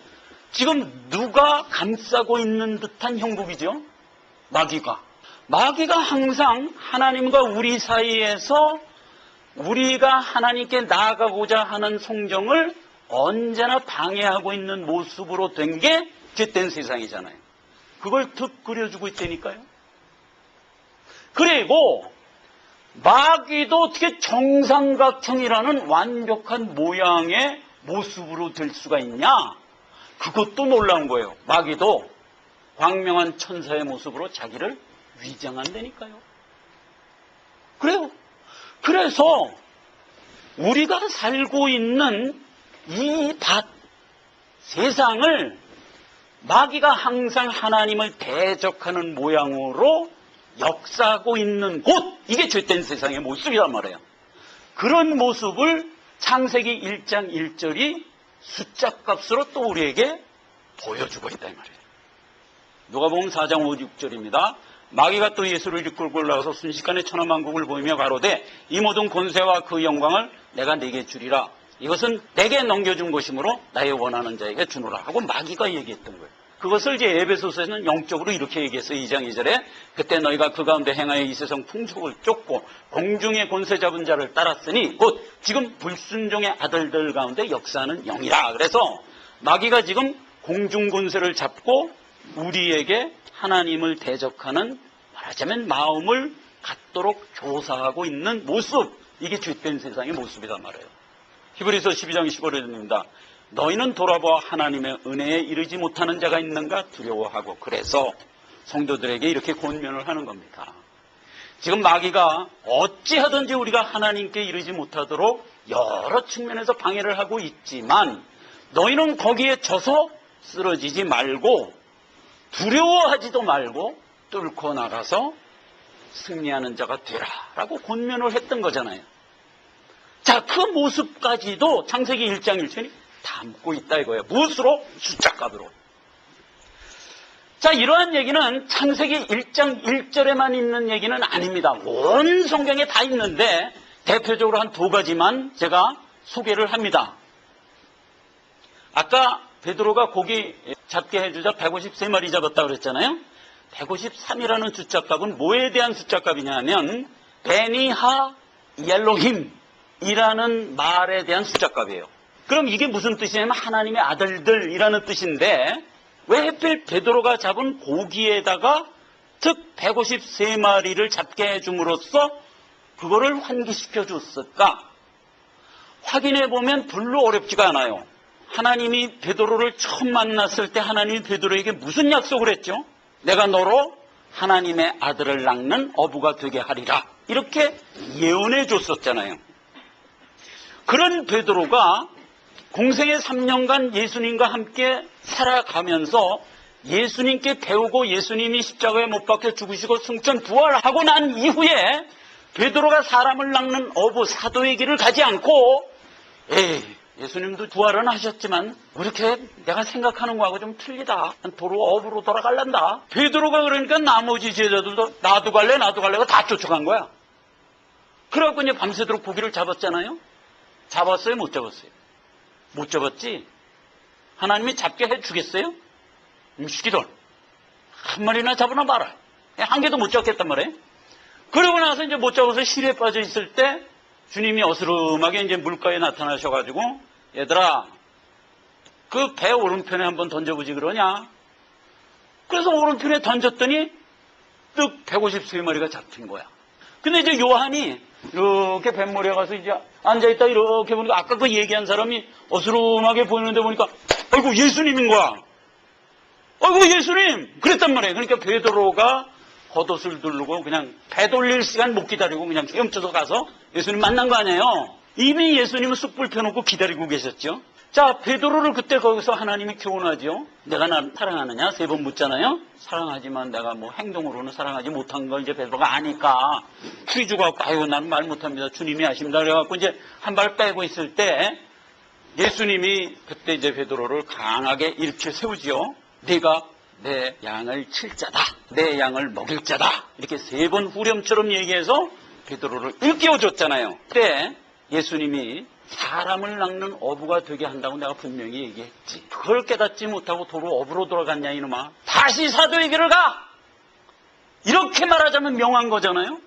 지금 누가 감싸고 있는 듯한 형국이죠? 마귀가 항상 하나님과 우리 사이에서 우리가 하나님께 나아가고자 하는 성정을 언제나 방해하고 있는 모습으로 된 게 죄된 세상이잖아요. 그걸 득 그려주고 있다니까요. 그리고 마귀도 어떻게 정삼각형이라는 완벽한 모양의 모습으로 될 수가 있냐? 그것도 놀라운 거예요. 마귀도 광명한 천사의 모습으로 자기를 위장한다니까요. 그래요. 그래서 우리가 살고 있는 이 세상을 마귀가 항상 하나님을 대적하는 모양으로 역사하고 있는 곳, 이게 죄된 세상의 모습이란 말이에요. 그런 모습을 창세기 1장 1절이 숫자 값으로 또 우리에게 보여주고 있다 이 말이에요. 누가복음 4장 5, 6절입니다. 마귀가 또 예수를 이끌고 올라가서 순식간에 천하만국을 보이며 가로되 이 모든 권세와 그 영광을 내가 네게 주리라. 이것은 내게 넘겨준 것이므로 나의 원하는 자에게 주노라 하고 마귀가 얘기했던 거예요. 그것을 이제 에베소서에서는 영적으로 이렇게 얘기했어요. 2장 2절에 그때 너희가 그 가운데 행하여 이 세상 풍속을 쫓고 공중의 권세 잡은 자를 따랐으니 곧 지금 불순종의 아들들 가운데 역사하는 영이라. 그래서 마귀가 지금 공중 권세를 잡고 우리에게 하나님을 대적하는 말하자면 마음을 갖도록 교사하고 있는 모습, 이게 죄된 세상의 모습이란 말이에요. 히브리서 12장 15절입니다. 너희는 돌아보아 하나님의 은혜에 이르지 못하는 자가 있는가 두려워하고. 그래서 성도들에게 이렇게 권면을 하는 겁니다. 지금 마귀가 어찌하든지 우리가 하나님께 이르지 못하도록 여러 측면에서 방해를 하고 있지만 너희는 거기에 져서 쓰러지지 말고 두려워하지도 말고 뚫고 나가서 승리하는 자가 되라 라고 권면을 했던 거잖아요. 자, 그 모습까지도 창세기 1장 1절이 담고 있다 이거예요. 무엇으로? 숫자값으로. 자, 이러한 얘기는 창세기 1장 1절에만 있는 얘기는 아닙니다. 온 성경에 다 있는데 대표적으로 한 두 가지만 제가 소개를 합니다. 아까 베드로가 고기 잡게 해주자 153마리 잡았다고 그랬잖아요. 153이라는 숫자값은 뭐에 대한 숫자값이냐 하면 베니하 옐로힘이라는 말에 대한 숫자값이에요. 그럼 이게 무슨 뜻이냐면 하나님의 아들들이라는 뜻인데 왜 하필 베드로가 잡은 고기에다가 특 153마리를 잡게 해줌으로써 그거를 환기시켜 줬을까? 확인해 보면 별로 어렵지가 않아요. 하나님이 베드로를 처음 만났을 때 하나님이 베드로에게 무슨 약속을 했죠? 내가 너로 하나님의 아들을 낳는 어부가 되게 하리라. 이렇게 예언해 줬었잖아요. 그런 베드로가 공생의 3년간 예수님과 함께 살아가면서 예수님께 배우고 예수님이 십자가에 못 박혀 죽으시고 승천 부활하고 난 이후에 베드로가 사람을 낚는 어부 사도의 길을 가지 않고 예수님도 부활은 하셨지만 이렇게 내가 생각하는 거하고 좀 틀리다. 도로 어부로 돌아갈란다. 베드로가 그러니까 나머지 제자들도 나도 갈래가 다 쫓아간 거야. 그래갖고 이제 밤새도록 고기를 잡았잖아요. 잡았어요? 못 잡았어요? 못 잡았지? 하나님이 잡게 해주겠어요? 시키던 한 마리나 잡으나 말아. 한 개도 못 잡겠단 말이에요. 그러고 나서 이제 못 잡아서 실에 빠져 있을 때 주님이 어스름하게 이제 물가에 나타나셔가지고 얘들아 그 배 오른편에 한번 던져보지 그러냐. 그래서 오른편에 던졌더니 뚝 153마리가 잡힌 거야. 근데 이제 요한이 이렇게 뱃머리에 가서 이제 앉아있다 이렇게 보니까 아까 그 얘기한 사람이 어스름하게 보이는데 보니까 아이고 예수님인 거야. 아이고 예수님 그랬단 말이에요. 그러니까 베드로가 겉옷을 두르고 그냥 배 돌릴 시간 못 기다리고 그냥 헤엄쳐서 가서 예수님 만난 거 아니에요. 이미 예수님은 쑥불 펴놓고 기다리고 계셨죠. 자, 베드로를 그때 거기서 하나님이 교훈하죠. 내가 나 사랑하느냐? 3번 묻잖아요. 사랑하지만 내가 뭐 행동으로는 사랑하지 못한 걸 이제 베드로가 아니까 퀴즈가 아유 나는 말 못합니다. 주님이 아십니다. 그래갖고 이제 한 발 빼고 있을 때 예수님이 그때 이제 베드로를 강하게 일으켜 세우지요. 네가 내 양을 칠 자다. 내 양을 먹일 자다. 이렇게 3번 후렴처럼 얘기해서 베드로를 일깨워줬잖아요. 그때 예수님이 사람을 낚는 어부가 되게 한다고 내가 분명히 얘기했지. 그걸 깨닫지 못하고 도로 어부로 돌아갔냐 이놈아. 다시 사도의 길을 가. 이렇게 말하자면 명한 거잖아요.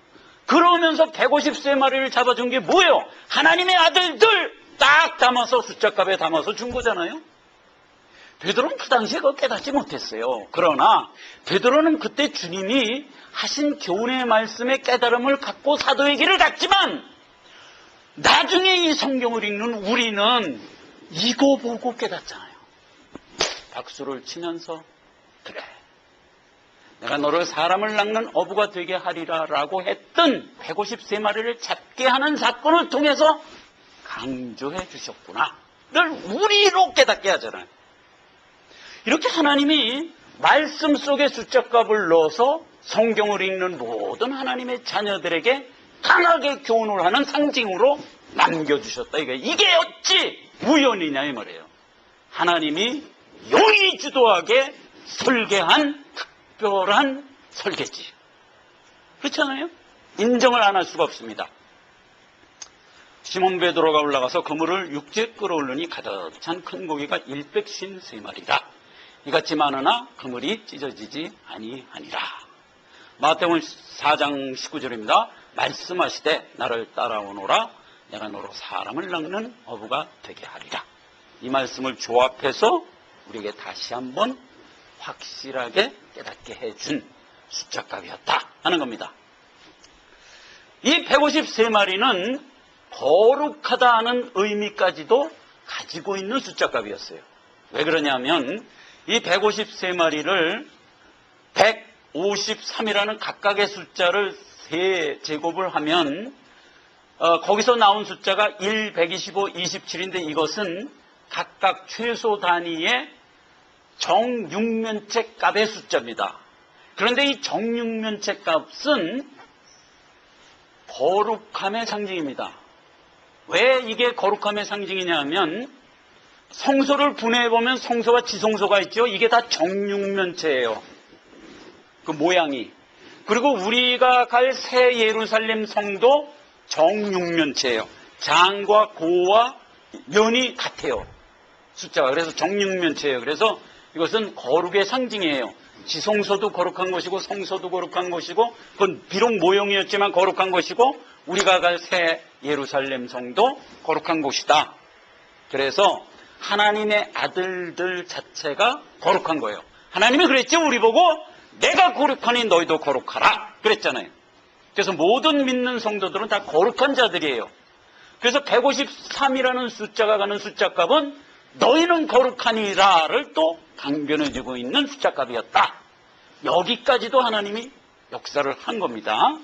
그러면서 153마리를 잡아준 게 뭐예요? 하나님의 아들들 딱 담아서 숫자값에 담아서 준 거잖아요. 베드로는 그 당시에 그거 깨닫지 못했어요. 그러나 베드로는 그때 주님이 하신 교훈의 말씀의 깨달음을 갖고 사도의 길을 갔지만 나중에 이 성경을 읽는 우리는 이거 보고 깨닫잖아요. 박수를 치면서 그래 내가 너를 사람을 낚는 어부가 되게 하리라 라고 했던 153마리를 잡게 하는 사건을 통해서 강조해 주셨구나 를 우리로 깨닫게 하잖아요. 이렇게 하나님이 말씀 속에 숫자값을 넣어서 성경을 읽는 모든 하나님의 자녀들에게 강하게 교훈을 하는 상징으로 남겨주셨다. 이게 어찌 우연이냐 이 말이에요. 하나님이 용이 주도하게 설계한 특별한 설계지. 그렇잖아요? 인정을 안 할 수가 없습니다. 시몬 베드로가 올라가서 그물을 육지에 끌어올르니 가득 찬 큰 고기가 153마리라. 이같이 많으나 그물이 찢어지지 아니하니라. 마태복음 4장 19절입니다. 말씀하시되 나를 따라오너라 내가 너로 사람을 낚는 어부가 되게 하리라. 이 말씀을 조합해서 우리에게 다시 한번 확실하게 깨닫게 해준 숫자값이었다 하는 겁니다. 이 153마리는 거룩하다 하는 의미까지도 가지고 있는 숫자값이었어요. 왜 그러냐면 이 153마리를 153이라는 각각의 숫자를 세제곱을 하면 거기서 나온 숫자가 1, 125, 27인데 이것은 각각 최소 단위의 정육면체 값의 숫자입니다. 그런데 이 정육면체 값은 거룩함의 상징입니다. 왜 이게 거룩함의 상징이냐 하면 성소를 분해해보면 성소와 지성소가 있죠. 이게 다 정육면체예요. 그 모양이. 그리고 우리가 갈 새 예루살렘 성도 정육면체예요. 장과 고와 면이 같아요. 숫자가. 그래서 정육면체예요. 그래서 이것은 거룩의 상징이에요. 지성소도 거룩한 것이고 성소도 거룩한 것이고 그건 비록 모형이었지만 거룩한 것이고 우리가 갈 새 예루살렘 성도 거룩한 곳이다. 그래서 하나님의 아들들 자체가 거룩한 거예요. 하나님이 그랬죠. 우리 보고 내가 거룩하니 너희도 거룩하라 그랬잖아요. 그래서 모든 믿는 성도들은 다 거룩한 자들이에요. 그래서 153이라는 숫자가 가는 숫자값은 너희는 거룩하니라를 또 강변해주고 있는 숫자값이었다. 여기까지도 하나님이 역사를 한 겁니다.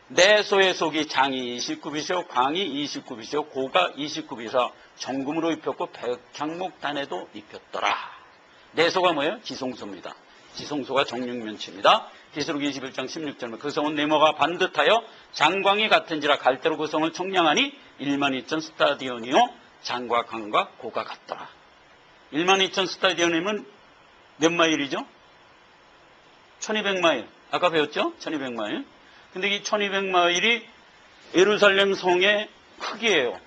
내 소의 속이 장이 29빛이요 광이 29빛이요 고가 29빛이라 정금으로 입혔고 백향목단에도 입혔더라. 내 소가 뭐예요? 지성소입니다. 지성소가 정육면체입니다. 계시록 21장 16절에 그 성은 네모가 반듯하여 장광이 같은지라 갈대로 그 성을 청량하니 12000 스타디온이요 장과 강과 고가 같더라. 12000 스타디온이면 몇 마일이죠? 1200마일. 아까 배웠죠? 1200마일. 근데 이 1200마일이 예루살렘 성의 크기예요.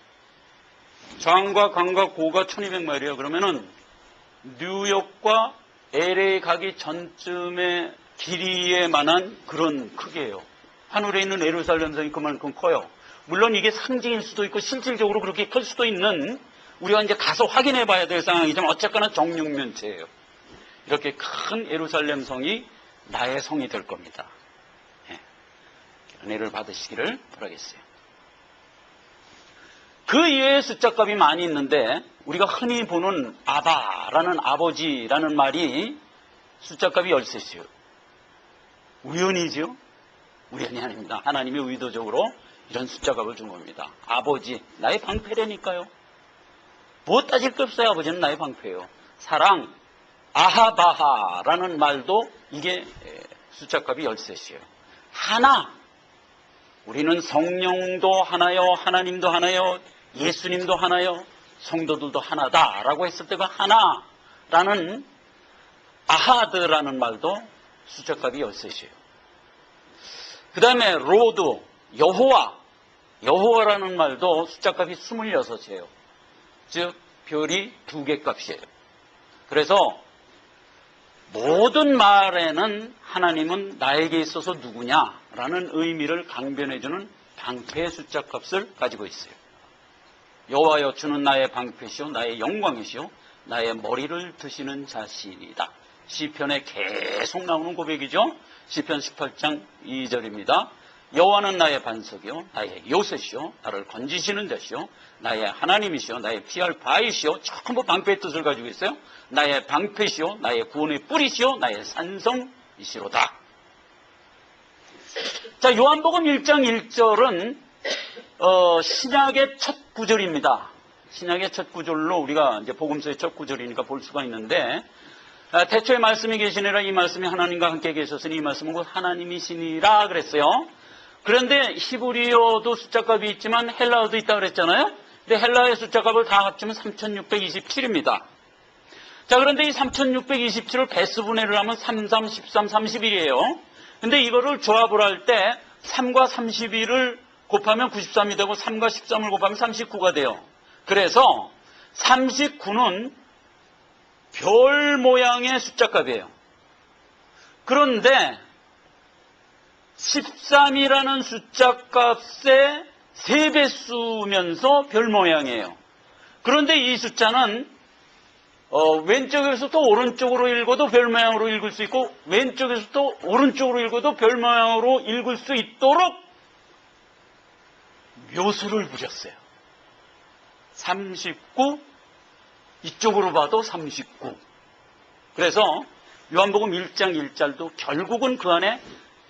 장과 강과 고가 1200마일이에요. 그러면은 뉴욕과 LA 가기 전쯤의 길이에 만한 그런 크기예요. 하늘에 있는 예루살렘 성이 그만큼 커요. 물론 이게 상징일 수도 있고 실질적으로 그렇게 클 수도 있는 우리가 이제 가서 확인해 봐야 될 상황이지만 어쨌거나 정육면체예요. 이렇게 큰 예루살렘 성이 나의 성이 될 겁니다. 은혜를 받으시기를 바라겠어요. 그 이외의 숫자값이 많이 있는데 우리가 흔히 보는 아바라는 아버지라는 말이 숫자값이 13이에요. 우연이죠? 우연이 아닙니다. 하나님이 의도적으로 이런 숫자값을 준 겁니다. 아버지, 나의 방패라니까요. 뭐 따질 게 없어요. 아버지는 나의 방패예요. 사랑, 아하바하라는 말도 이게 숫자값이 13이에요. 하나, 우리는 성령도 하나요, 하나님도 하나요, 예수님도 하나요, 성도들도 하나다라고 했을 때 그 하나라는 아하드라는 말도 숫자값이 13이에요. 그 다음에 로드, 여호와라는 말도 숫자값이 26이에요. 즉 별이 2개 값이에요. 그래서 모든 말에는 하나님은 나에게 있어서 누구냐라는 의미를 강변해주는 방패의 숫자값을 가지고 있어요. 여호와여 주는 나의 방패시오 나의 영광이시오 나의 머리를 드시는 자신이다. 시편에 계속 나오는 고백이죠. 시편 18장 2절입니다. 여호와는 나의 반석이요 나의 요새시요 나를 건지시는 자시요 나의 하나님이시요 나의 피할 바이시요 전부 방패의 뜻을 가지고 있어요. 나의 방패시요 나의 구원의 뿌리시요 나의 산성이시로다. 자, 요한복음 1장 1절은 신약의 첫 구절입니다. 신약의 첫 구절로 우리가 이제 복음서의 첫 구절이니까 볼 수가 있는데 태초에 말씀이 계시니라 이 말씀이 하나님과 함께 계셨으니 이 말씀은 곧 하나님이시니라 그랬어요. 그런데 히브리어도 숫자값이 있지만 헬라어도 있다고 그랬잖아요. 근데 헬라어의 숫자값을 다 합치면 3627입니다. 자, 그런데 이 3627을 배수분해를 하면 3, 3, 13, 31이에요. 근데 이거를 조합을 할 때 3과 31을 곱하면 93이 되고 3과 13을 곱하면 39가 돼요. 그래서 39는 별 모양의 숫자값이에요. 그런데 13이라는 숫자값의 3배수면서 별 모양이에요. 그런데 이 숫자는 왼쪽에서 또 오른쪽으로 읽어도 별 모양으로 읽을 수 있고 왼쪽에서 또 오른쪽으로 읽어도 별 모양으로 읽을 수 있도록 묘수를 부렸어요. 39, 이쪽으로 봐도 39. 그래서 요한복음 1장 1절도 결국은 그 안에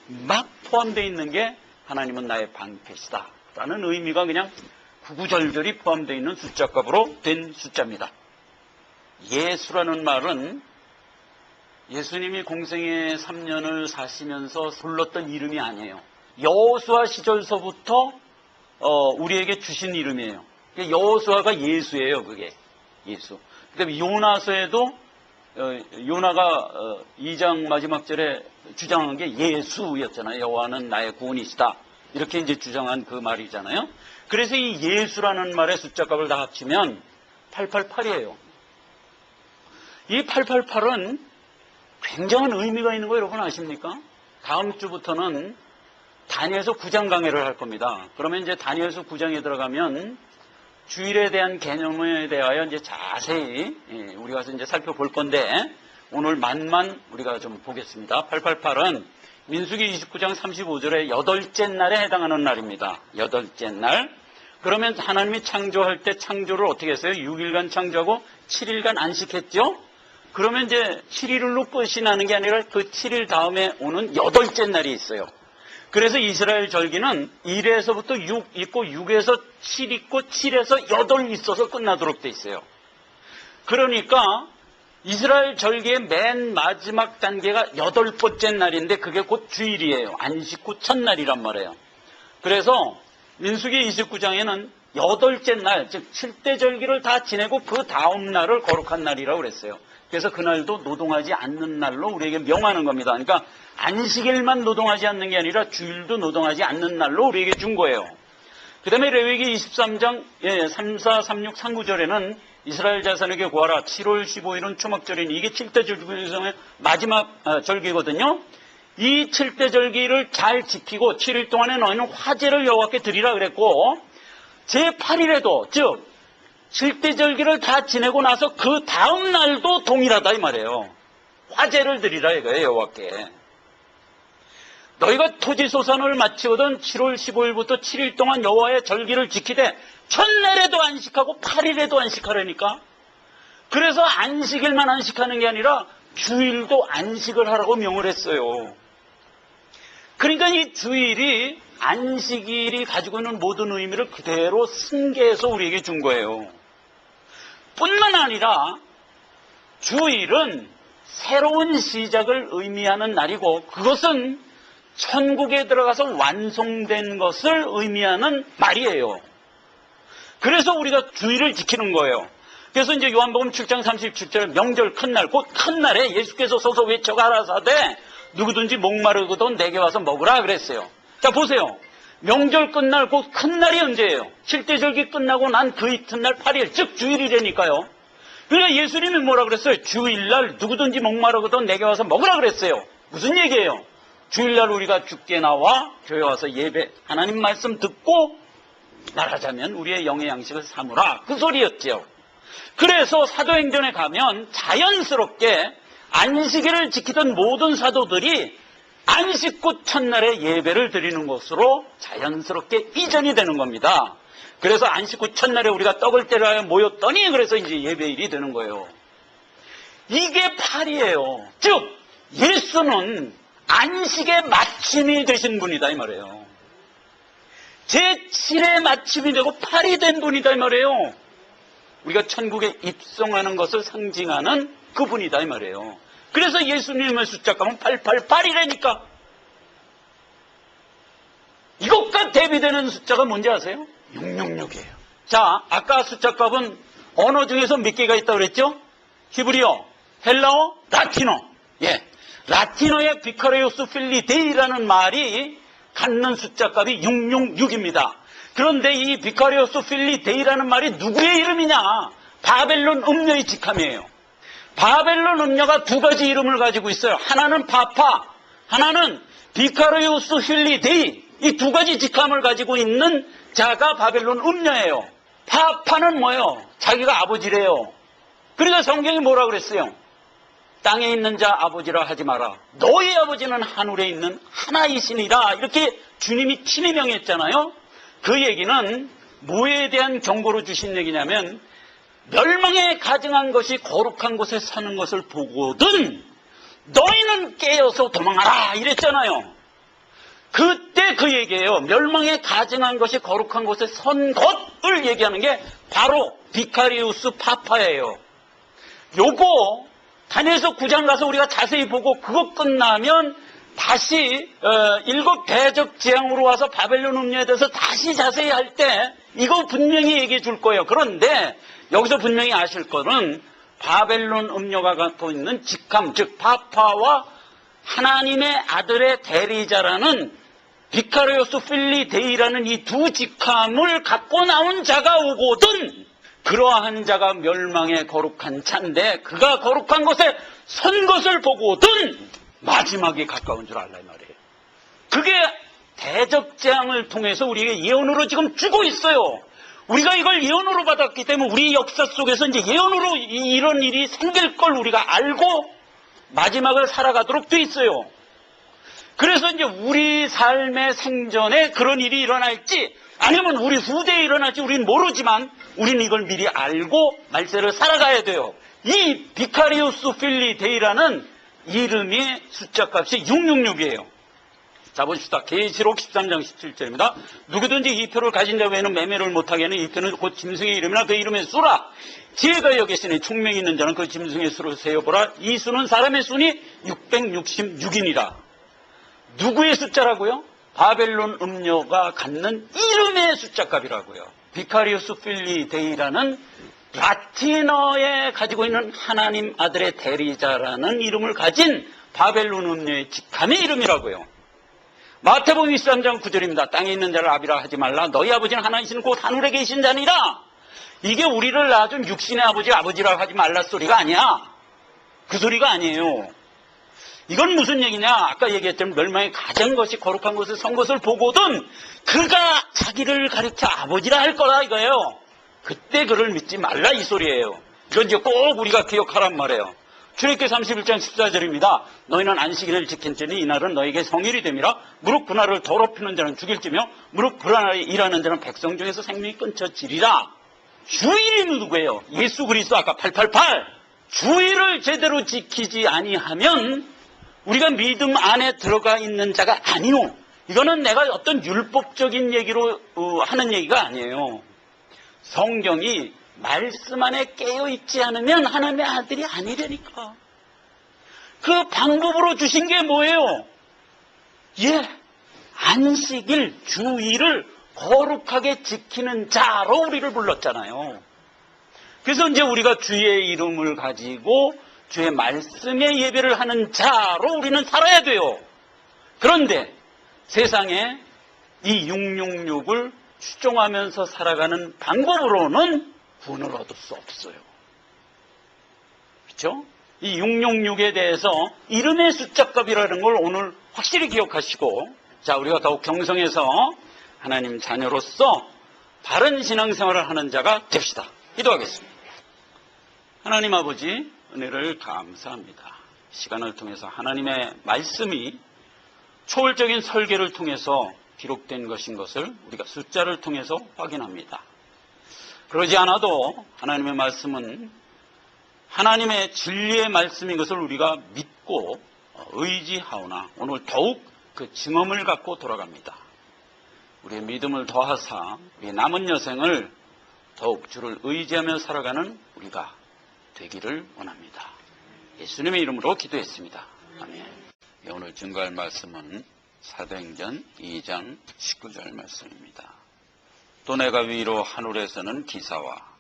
막 포함되어 있는 게 하나님은 나의 방패시다 라는 의미가 그냥 구구절절히 포함되어 있는 숫자값으로 된 숫자입니다. 예수라는 말은 예수님이 공생애 3년을 사시면서 불렀던 이름이 아니에요. 여호수아 시절서부터 우리에게 주신 이름이에요. 여호수아가 예수예요. 그게 예수. 그다음에 요나서에도 요나가 2장 마지막 절에 주장한 게 예수였잖아요. 여호와는 나의 구원이시다. 이렇게 이제 주장한 그 말이잖아요. 그래서 이 예수라는 말의 숫자값을 다 합치면 888이에요. 이 888은 굉장한 의미가 있는 거 여러분 아십니까? 다음 주부터는 다니엘서 9장 강해를 할 겁니다. 그러면 이제 다니엘서 9장에 들어가면 주일에 대한 개념에 대하여 이제 자세히 우리가 이제 살펴볼 건데 오늘 만만 우리가 좀 보겠습니다. 888은 민수기 29장 35절에 여덟째 날에 해당하는 날입니다. 여덟째 날. 그러면 하나님이 창조할 때 창조를 어떻게 했어요? 6일간 창조하고 7일간 안식했죠? 그러면 이제 7일로 끝이 나는 게 아니라 그 7일 다음에 오는 여덟째 날이 있어요. 그래서 이스라엘 절기는 1에서부터 6 있고 6에서 7 있고 7에서 8 있어서 끝나도록 돼 있어요. 그러니까 이스라엘 절기의 맨 마지막 단계가 8번째 날인데 그게 곧 주일이에요. 안식 후 첫날이란 말이에요. 그래서 민수기 29장에는 8째 날, 즉 7대 절기를 다 지내고 그 다음 날을 거룩한 날이라고 그랬어요. 그래서 그날도 노동하지 않는 날로 우리에게 명하는 겁니다. 그러니까 안식일만 노동하지 않는 게 아니라 주일도 노동하지 않는 날로 우리에게 준 거예요. 그 다음에 레위기 23장 3, 4, 3, 6, 3, 9절에는 이스라엘 자손에게 구하라. 7월 15일은 초막절이니 이게 7대 절기의 마지막 절기거든요. 이 7대 절기를 잘 지키고 7일 동안에 너희는 화제를 여호와께 드리라 그랬고 제8일에도 즉 7대 절기를 다 지내고 나서 그 다음 날도 동일하다 이 말이에요. 화제를 드리라 이거예요. 여호와께. 너희가 토지소산을 마치거든 7월 15일부터 7일 동안 여호와의 절기를 지키되 첫날에도 안식하고 8일에도 안식하라니까. 그래서 안식일만 안식하는 게 아니라 주일도 안식을 하라고 명을 했어요. 그러니까 이 주일이 안식일이 가지고 있는 모든 의미를 그대로 승계해서 우리에게 준 거예요. 뿐만 아니라 주일은 새로운 시작을 의미하는 날이고 그것은 천국에 들어가서 완성된 것을 의미하는 말이에요. 그래서 우리가 주일을 지키는 거예요. 그래서 이제 요한복음 7장 37절에 명절 큰날 곧 큰날에 예수께서 서서 외쳐 가라사대 누구든지 목마르거든 내게 와서 먹으라 그랬어요. 자 보세요. 명절 끝날 곧 큰날이 언제예요? 7대 절기 끝나고 난 그 이튿날 8일 즉 주일이라니까요. 그러니까 예수님이 뭐라 그랬어요? 주일날 누구든지 목마르거든 내게 와서 먹으라 그랬어요. 무슨 얘기예요? 주일날 우리가 주께 나와 교회 와서 예배 하나님 말씀 듣고 말하자면 우리의 영의 양식을 삼으라 그 소리였죠. 그래서 사도행전에 가면 자연스럽게 안식일을 지키던 모든 사도들이 안식 후 첫날에 예배를 드리는 것으로 자연스럽게 이전이 되는 겁니다. 그래서 안식 후 첫날에 우리가 떡을 떼려 모였더니 그래서 이제 예배일이 되는 거예요. 이게 8이에요. 즉 예수는 안식의 마침이 되신 분이다 이 말이에요. 제7의 마침이 되고 8이 된 분이다 이 말이에요. 우리가 천국에 입성하는 것을 상징하는 그분이다 이 말이에요. 그래서 예수님의 숫자값은 888이라니까. 이것과 대비되는 숫자가 뭔지 아세요? 666이에요. 자, 아까 숫자값은 언어 중에서 몇 개가 있다고 그랬죠? 히브리어, 헬라어, 라틴어. 예. 라틴어의 비카레우스 필리데이라는 말이 갖는 숫자값이 666입니다. 그런데 이 비카레우스 필리데이라는 말이 누구의 이름이냐? 바벨론 음녀의 직함이에요. 바벨론 음녀가 두 가지 이름을 가지고 있어요. 하나는 파파, 하나는 비카레우스 필리데이. 이 두 가지 직함을 가지고 있는 자가 바벨론 음녀예요. 파파는 뭐예요? 자기가 아버지래요. 그러니까 성경이 뭐라 그랬어요? 땅에 있는 자 아버지라 하지 마라. 너희 아버지는 하늘에 있는 하나이시니라. 이렇게 주님이 친히 명했잖아요. 그 얘기는 뭐에 대한 경고로 주신 얘기냐면 멸망에 가증한 것이 거룩한 곳에 사는 것을 보거든 너희는 깨어서 도망하라 이랬잖아요. 그때 그 얘기예요. 멸망에 가증한 것이 거룩한 곳에 선 것을 얘기하는 게 바로 비카리우스 파파예요. 요거 다니엘서 9장 가서 우리가 자세히 보고 그거 끝나면 다시 일곱 대적 재앙으로 와서 바벨론 음녀에 대해서 다시 자세히 할 때 이거 분명히 얘기해 줄 거예요. 그런데 여기서 분명히 아실 거는 바벨론 음녀가 갖고 있는 직함, 즉 파파와 하나님의 아들의 대리자라는 비카리오스 필리데이라는 이 두 직함을 갖고 나온 자가 오거든 그러한 자가 멸망의 거룩한 자인데 그가 거룩한 곳에 선 것을 보고든 마지막이 가까운 줄 알라 이 말이에요. 그게 대적재앙을 통해서 우리에게 예언으로 지금 주고 있어요. 우리가 이걸 예언으로 받았기 때문에 우리 역사 속에서 이제 예언으로 이런 일이 생길 걸 우리가 알고 마지막을 살아가도록 돼 있어요. 그래서 이제 우리 삶의 생전에 그런 일이 일어날지 아니면 우리 후대에 일어날지 우리는 모르지만 우리는 이걸 미리 알고 말세를 살아가야 돼요. 이 비카리우스 필리데이라는 이름의 숫자값이 666이에요. 자 보십시다. 계시록 13장 17절입니다. 누구든지 이 표를 가진 자 외에는 매매를 못하게 하는 이 표는 곧 짐승의 이름이나 그 이름의 수라. 지혜가 여기시니 총명이 있는 자는 그 짐승의 수를 세어보라. 이 수는 사람의 수니 666이니라. 누구의 숫자라고요? 바벨론 음녀가 갖는 이름의 숫자값이라고요. 비카리우스 필리데이라는 라틴어에 가지고 있는 하나님 아들의 대리자라는 이름을 가진 바벨론 음녀의 직함의 이름이라고요. 마태복음 23장 9절입니다. 땅에 있는 자를 아비라 하지 말라. 너희 아버지는 하나이신 곧 하늘에 계신 자니라. 이게 우리를 낳아준 육신의 아버지라고 하지 말라 소리가 아니야. 그 소리가 아니에요. 이건 무슨 얘기냐? 아까 얘기했던 멸망의 가장 것이 거룩한 곳에 선 것을 보고든 그가 자기를 가르쳐 아버지라 할 거라 이거예요. 그때 그를 믿지 말라 이 소리예요. 이건 이제 꼭 우리가 기억하란 말이에요. 출애굽기 31장 14절입니다. 너희는 안식일을 지킨지니 이날은 너에게 성일이 됨이라. 무릇 그날을 더럽히는 자는 죽일지며 무릇 그날에 일하는 자는 백성 중에서 생명이 끊쳐지리라. 주일이 누구예요? 예수 그리스도 아까 888. 주일을 제대로 지키지 아니하면 우리가 믿음 안에 들어가 있는 자가 아니오. 이거는 내가 어떤 율법적인 얘기로 하는 얘기가 아니에요. 성경이 말씀 안에 깨어있지 않으면 하나님의 아들이 아니라니까. 그 방법으로 주신 게 뭐예요? 안식일, 주일을 거룩하게 지키는 자로 우리를 불렀잖아요. 그래서 이제 우리가 주의 이름을 가지고 주의 말씀의 예배를 하는 자로 우리는 살아야 돼요. 그런데 세상에 이 666을 추종하면서 살아가는 방법으로는 구원을 얻을 수 없어요. 그렇죠? 이 666에 대해서 이름의 숫자값이라는 걸 오늘 확실히 기억하시고 자 우리가 더욱 경성해서 하나님 자녀로서 바른 신앙생활을 하는 자가 됩시다. 기도하겠습니다. 하나님 아버지 은혜를 감사합니다. 시간을 통해서 하나님의 말씀이 초월적인 설계를 통해서 기록된 것인 것을 우리가 숫자를 통해서 확인합니다. 그러지 않아도 하나님의 말씀은 하나님의 진리의 말씀인 것을 우리가 믿고 의지하오나 오늘 더욱 그 증언을 갖고 돌아갑니다. 우리의 믿음을 더하사 우리의 남은 여생을 더욱 주를 의지하며 살아가는 우리가 되기를 원합니다. 예수님의 이름으로 기도했습니다. 아멘. 오늘 증거할 말씀은 사도행전 2장 19절 말씀입니다. 또 내가 위로 하늘에서는 기사와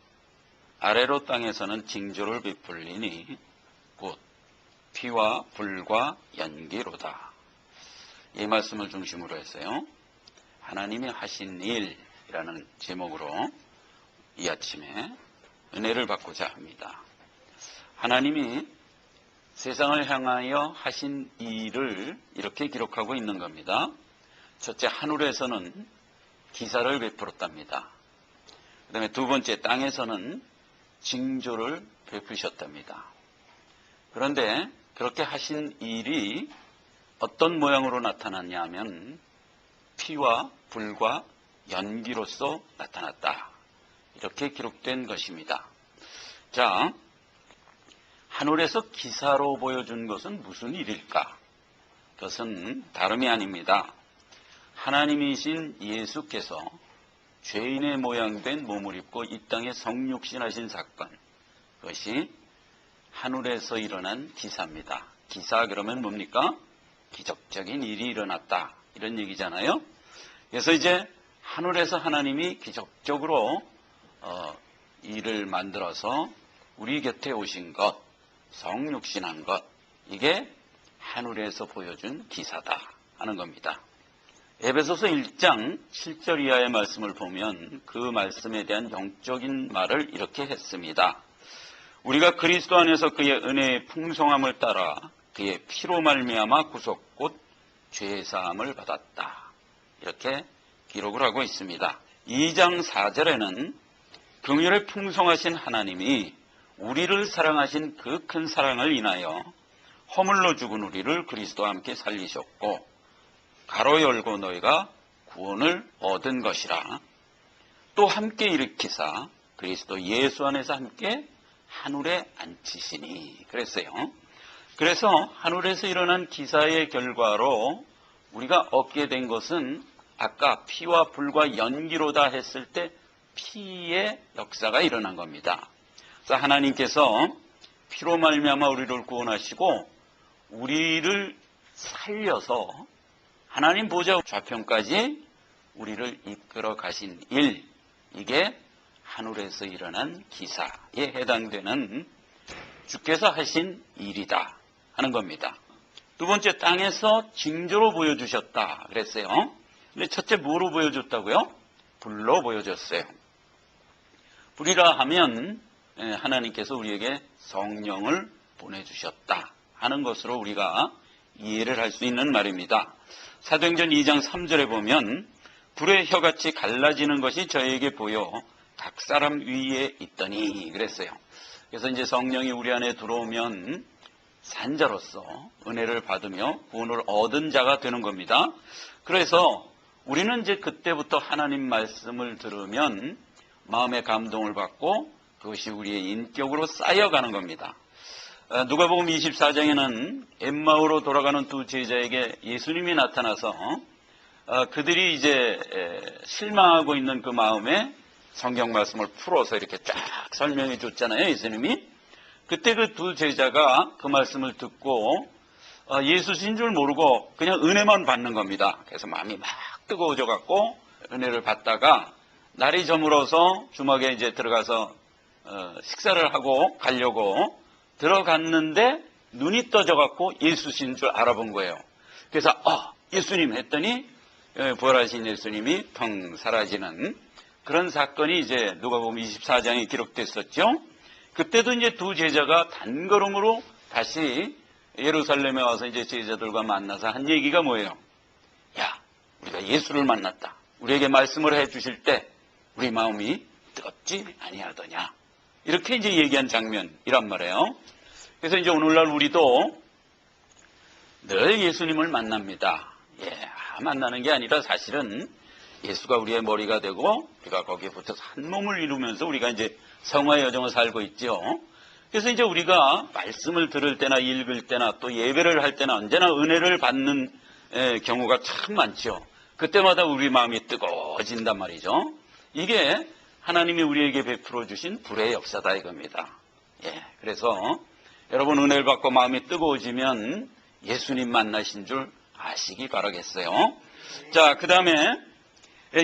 아래로 땅에서는 징조를 베풀리니 곧 피와 불과 연기로다. 이 말씀을 중심으로 해서요. 하나님이 하신 일이라는 제목으로 이 아침에 은혜를 받고자 합니다. 하나님이 세상을 향하여 하신 일을 이렇게 기록하고 있는 겁니다. 첫째, 하늘에서는 기사를 베풀었답니다. 그 다음에 두 번째, 땅에서는 징조를 베푸셨답니다. 그런데 그렇게 하신 일이 어떤 모양으로 나타났냐 하면 피와 불과 연기로서 나타났다. 이렇게 기록된 것입니다. 자, 하늘에서 기사로 보여준 것은 무슨 일일까? 그것은 다름이 아닙니다. 하나님이신 예수께서 죄인의 모양된 몸을 입고 이 땅에 성육신하신 사건, 그것이 하늘에서 일어난 기사입니다. 기사 그러면 뭡니까? 기적적인 일이 일어났다, 이런 얘기잖아요. 그래서 이제 하늘에서 하나님이 기적적으로 일을 만들어서 우리 곁에 오신 것, 성육신한 것, 이게 하늘에서 보여준 기사다 하는 겁니다. 에베소서 1장 7절 이하의 말씀을 보면 그 말씀에 대한 영적인 말을 이렇게 했습니다. 우리가 그리스도 안에서 그의 은혜의 풍성함을 따라 그의 피로 말미암아 구속 곧 죄사함을 받았다, 이렇게 기록을 하고 있습니다. 2장 4절에는 긍휼의 풍성하신 하나님이 우리를 사랑하신 그 큰 사랑을 인하여 허물로 죽은 우리를 그리스도와 함께 살리셨고 가로 열고 너희가 구원을 얻은 것이라. 또 함께 일으키사 그리스도 예수 안에서 함께 하늘에 앉히시니 그랬어요. 그래서 하늘에서 일어난 기사의 결과로 우리가 얻게 된 것은 아까 피와 불과 연기로다 했을 때 피의 역사가 일어난 겁니다. 그래서 하나님께서 피로 말미암아 우리를 구원하시고 우리를 살려서 하나님 보좌 좌편까지 우리를 이끌어 가신 일, 이게 하늘에서 일어난 기사에 해당되는 주께서 하신 일이다 하는 겁니다. 두 번째, 땅에서 징조로 보여주셨다 그랬어요. 근데 첫째 뭐로 보여줬다고요? 불로 보여줬어요. 불이라 하면 하나님께서 우리에게 성령을 보내주셨다 하는 것으로 우리가 이해를 할 수 있는 말입니다. 사도행전 2장 3절에 보면 불의 혀같이 갈라지는 것이 저에게 보여 각 사람 위에 있더니 그랬어요. 그래서 이제 성령이 우리 안에 들어오면 산자로서 은혜를 받으며 구원을 얻은 자가 되는 겁니다. 그래서 우리는 이제 그때부터 하나님 말씀을 들으면 마음의 감동을 받고 그것이 우리의 인격으로 쌓여가는 겁니다. 누가복음 24장에는 엠마오로 돌아가는 두 제자에게 예수님이 나타나서 그들이 이제 실망하고 있는 그 마음에 성경 말씀을 풀어서 이렇게 쫙 설명해 줬잖아요, 예수님이. 그때 그 두 제자가 그 말씀을 듣고 예수신 줄 모르고 그냥 은혜만 받는 겁니다. 그래서 마음이 막 뜨거워져 갖고 은혜를 받다가 날이 저물어서 주막에 이제 들어가서 식사를 하고 가려고 들어갔는데 눈이 떠져 갖고 예수신 줄 알아본 거예요. 그래서 예수님 했더니 부활하신 예수님이 텅 사라지는 그런 사건이 이제 누가복음 24장에 기록됐었죠. 그때도 이제 두 제자가 단걸음으로 다시 예루살렘에 와서 이제 제자들과 만나서 한 얘기가 뭐예요? 야, 우리가 예수를 만났다. 우리에게 말씀을 해 주실 때 우리 마음이 뜨겁지 아니하더냐. 이렇게 이제 얘기한 장면이란 말이에요. 그래서 이제 오늘날 우리도 늘 예수님을 만납니다. 만나는 게 아니라 사실은 예수가 우리의 머리가 되고 우리가 거기에 붙어서 한 몸을 이루면서 우리가 이제 성화의 여정을 살고 있죠. 그래서 이제 우리가 말씀을 들을 때나 읽을 때나 또 예배를 할 때나 언제나 은혜를 받는 경우가 참 많죠. 그때마다 우리 마음이 뜨거워진단 말이죠. 이게 하나님이 우리에게 베풀어 주신 불의 역사다 이겁니다. 그래서 여러분 은혜를 받고 마음이 뜨거워지면 예수님 만나신 줄 아시기 바라겠어요. 자, 그 다음에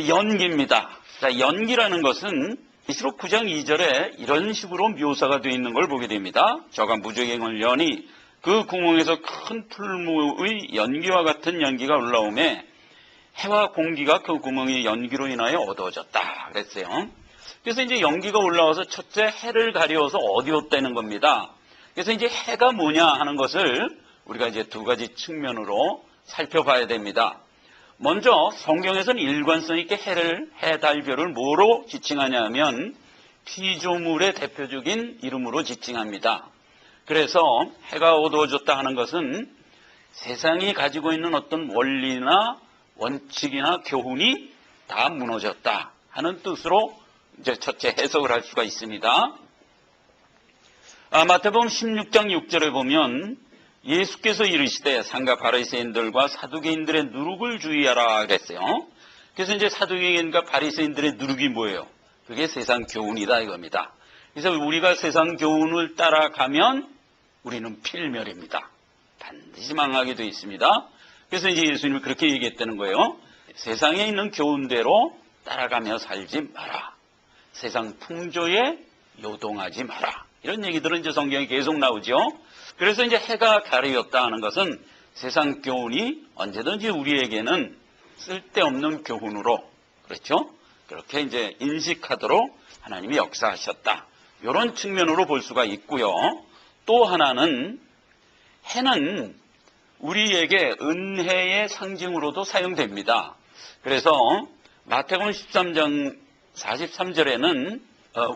연기입니다. 자, 연기라는 것은 계시록 9장 2절에 이런 식으로 묘사가 되어 있는 걸 보게 됩니다. 저가 무적행을 여니 그 구멍에서 큰 풀무의 연기와 같은 연기가 올라오매 해와 공기가 그 구멍의 연기로 인하여 어두워졌다 그랬어요. 그래서 이제 연기가 올라와서 첫째 해를 가려워서 어두웠다는 겁니다. 그래서 이제 해가 뭐냐 하는 것을 우리가 이제 두 가지 측면으로 살펴봐야 됩니다. 먼저 성경에서는 일관성 있게 해, 달, 별을 뭐로 지칭하냐면 피조물의 대표적인 이름으로 지칭합니다. 그래서 해가 어두워졌다 하는 것은 세상이 가지고 있는 어떤 원리나 원칙이나 교훈이 다 무너졌다 하는 뜻으로 이제 첫째 해석을 할 수가 있습니다. 마태복음 16장 6절에 보면 예수께서 이르시되 상가 바리새인들과 사두개인들의 누룩을 주의하라 그랬어요. 그래서 이제 사두개인과 바리새인들의 누룩이 뭐예요? 그게 세상 교훈이다 이겁니다. 그래서 우리가 세상 교훈을 따라가면 우리는 필멸입니다. 반드시 망하게 되어 있습니다. 그래서 이제 예수님이 그렇게 얘기했다는 거예요. 세상에 있는 교훈대로 따라가며 살지 마라. 세상 풍조에 요동하지 마라. 이런 얘기들은 이제 성경에 계속 나오죠. 그래서 이제 해가 가리웠다 하는 것은 세상 교훈이 언제든지 우리에게는 쓸데없는 교훈으로, 그렇죠? 그렇게 이제 인식하도록 하나님이 역사하셨다. 이런 측면으로 볼 수가 있고요. 또 하나는 해는 우리에게 은혜의 상징으로도 사용됩니다. 그래서 마태복음 13장 43절에는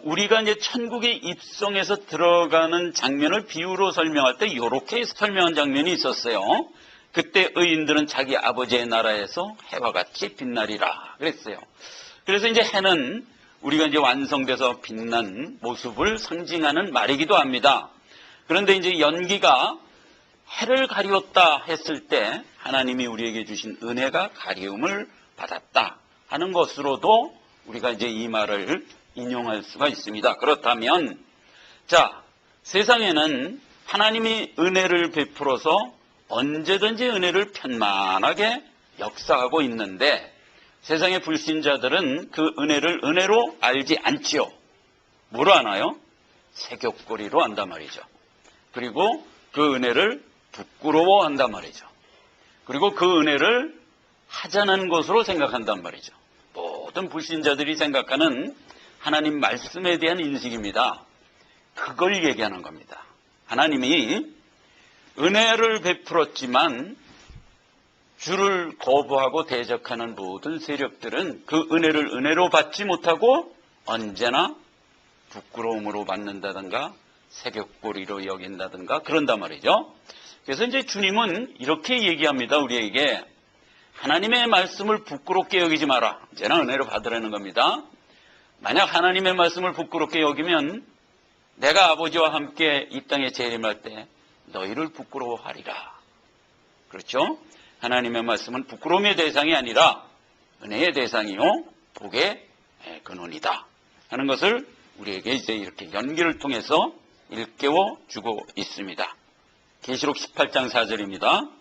우리가 이제 천국에 입성해서 들어가는 장면을 비유로 설명할 때 이렇게 설명한 장면이 있었어요. 그때 의인들은 자기 아버지의 나라에서 해와 같이 빛나리라 그랬어요. 그래서 이제 해는 우리가 이제 완성돼서 빛난 모습을 상징하는 말이기도 합니다. 그런데 이제 연기가 해를 가리웠다 했을 때 하나님이 우리에게 주신 은혜가 가리움을 받았다 하는 것으로도 우리가 이제 이 말을 인용할 수가 있습니다. 그렇다면 자, 세상에는 하나님이 은혜를 베풀어서 언제든지 은혜를 편만하게 역사하고 있는데 세상의 불신자들은 그 은혜를 은혜로 알지 않지요. 뭐로 아나요? 세귑거리로 안단 말이죠. 그리고 그 은혜를 부끄러워한단 말이죠. 그리고 그 은혜를 하찮은 것으로 생각한단 말이죠. 모든 불신자들이 생각하는 하나님 말씀에 대한 인식입니다. 그걸 얘기하는 겁니다. 하나님이 은혜를 베풀었지만 주를 거부하고 대적하는 모든 세력들은 그 은혜를 은혜로 받지 못하고 언제나 부끄러움으로 받는다든가 세귑거리로 여긴다든가 그런단 말이죠. 그래서 이제 주님은 이렇게 얘기합니다. 우리에게 하나님의 말씀을 부끄럽게 여기지 마라. 언제나 은혜로 받으라는 겁니다. 만약 하나님의 말씀을 부끄럽게 여기면 내가 아버지와 함께 이 땅에 재림할 때 너희를 부끄러워하리라. 그렇죠? 하나님의 말씀은 부끄러움의 대상이 아니라 은혜의 대상이요 복의 근원이다 하는 것을 우리에게 이제 이렇게 연기를 통해서 일깨워 주고 있습니다. 계시록 18장 4절입니다.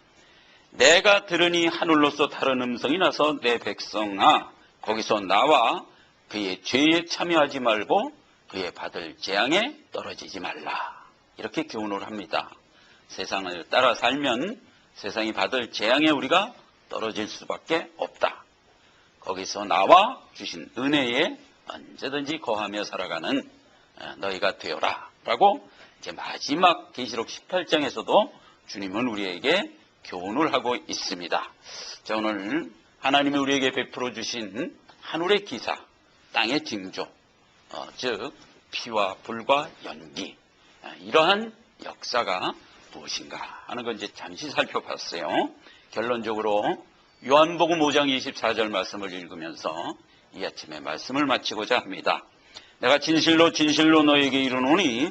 내가 들으니 하늘로서 다른 음성이 나서 내 백성아 거기서 나와 그의 죄에 참여하지 말고 그의 받을 재앙에 떨어지지 말라. 이렇게 교훈을 합니다. 세상을 따라 살면 세상이 받을 재앙에 우리가 떨어질 수밖에 없다. 거기서 나와 주신 은혜에 언제든지 거하며 살아가는 너희가 되어라 라고 이제 마지막 계시록 18장에서도 주님은 우리에게 교훈을 하고 있습니다. 자, 오늘 하나님이 우리에게 베풀어 주신 하늘의 기사, 땅의 징조, 즉 피와 불과 연기, 이러한 역사가 무엇인가 하는 건 이제 잠시 살펴봤어요. 결론적으로 요한복음 5장 24절 말씀을 읽으면서 이 아침에 말씀을 마치고자 합니다. 내가 진실로 진실로 너에게 이르노니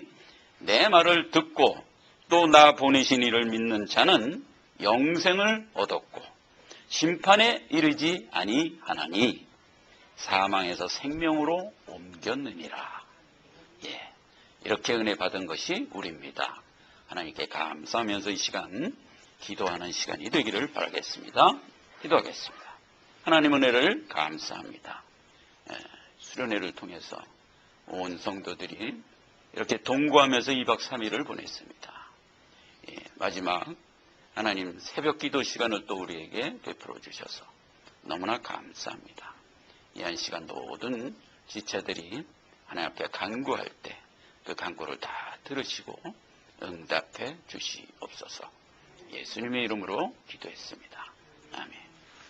내 말을 듣고 또 나 보내신 이를 믿는 자는 영생을 얻었고 심판에 이르지 아니하나니 사망에서 생명으로 옮겼느니라. 이렇게 은혜 받은 것이 우리입니다. 하나님께 감사하면서 이 시간 기도하는 시간이 되기를 바라겠습니다. 기도하겠습니다. 하나님 은혜를 감사합니다. 수련회를 통해서 온 성도들이 이렇게 동거하면서 2박 3일을 보냈습니다. 마지막 하나님 새벽 기도 시간을 또 우리에게 베풀어 주셔서 너무나 감사합니다. 이 한 시간 모든 지체들이 하나님 앞에 간구할 때 그 간구를 다 들으시고 응답해 주시옵소서. 예수님의 이름으로 기도했습니다. 아멘.